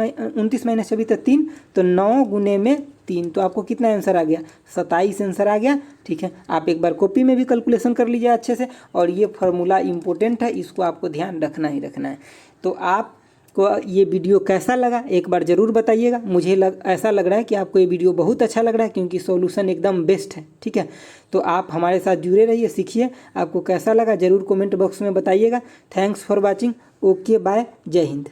माइनस 26 तो 3, तो 9 गुने में 3, तो आपको कितना आंसर आ गया 27 आंसर आ गया। ठीक है, आप एक बार कॉपी में भी कैलकुलेशन कर लीजिए अच्छे से, और ये फार्मूला इंपॉर्टेंट है, इसको आपको ध्यान रखना ही रखना है। तो आप को ये वीडियो कैसा लगा एक बार ज़रूर बताइएगा। मुझे ऐसा लग रहा है कि आपको ये वीडियो बहुत अच्छा लग रहा है, क्योंकि सॉल्यूशन एकदम बेस्ट है। ठीक है, तो आप हमारे साथ जुड़े रहिए, सीखिए। आपको कैसा लगा ज़रूर कमेंट बॉक्स में बताइएगा। Thanks for watching. Okay bye, Jai Hind.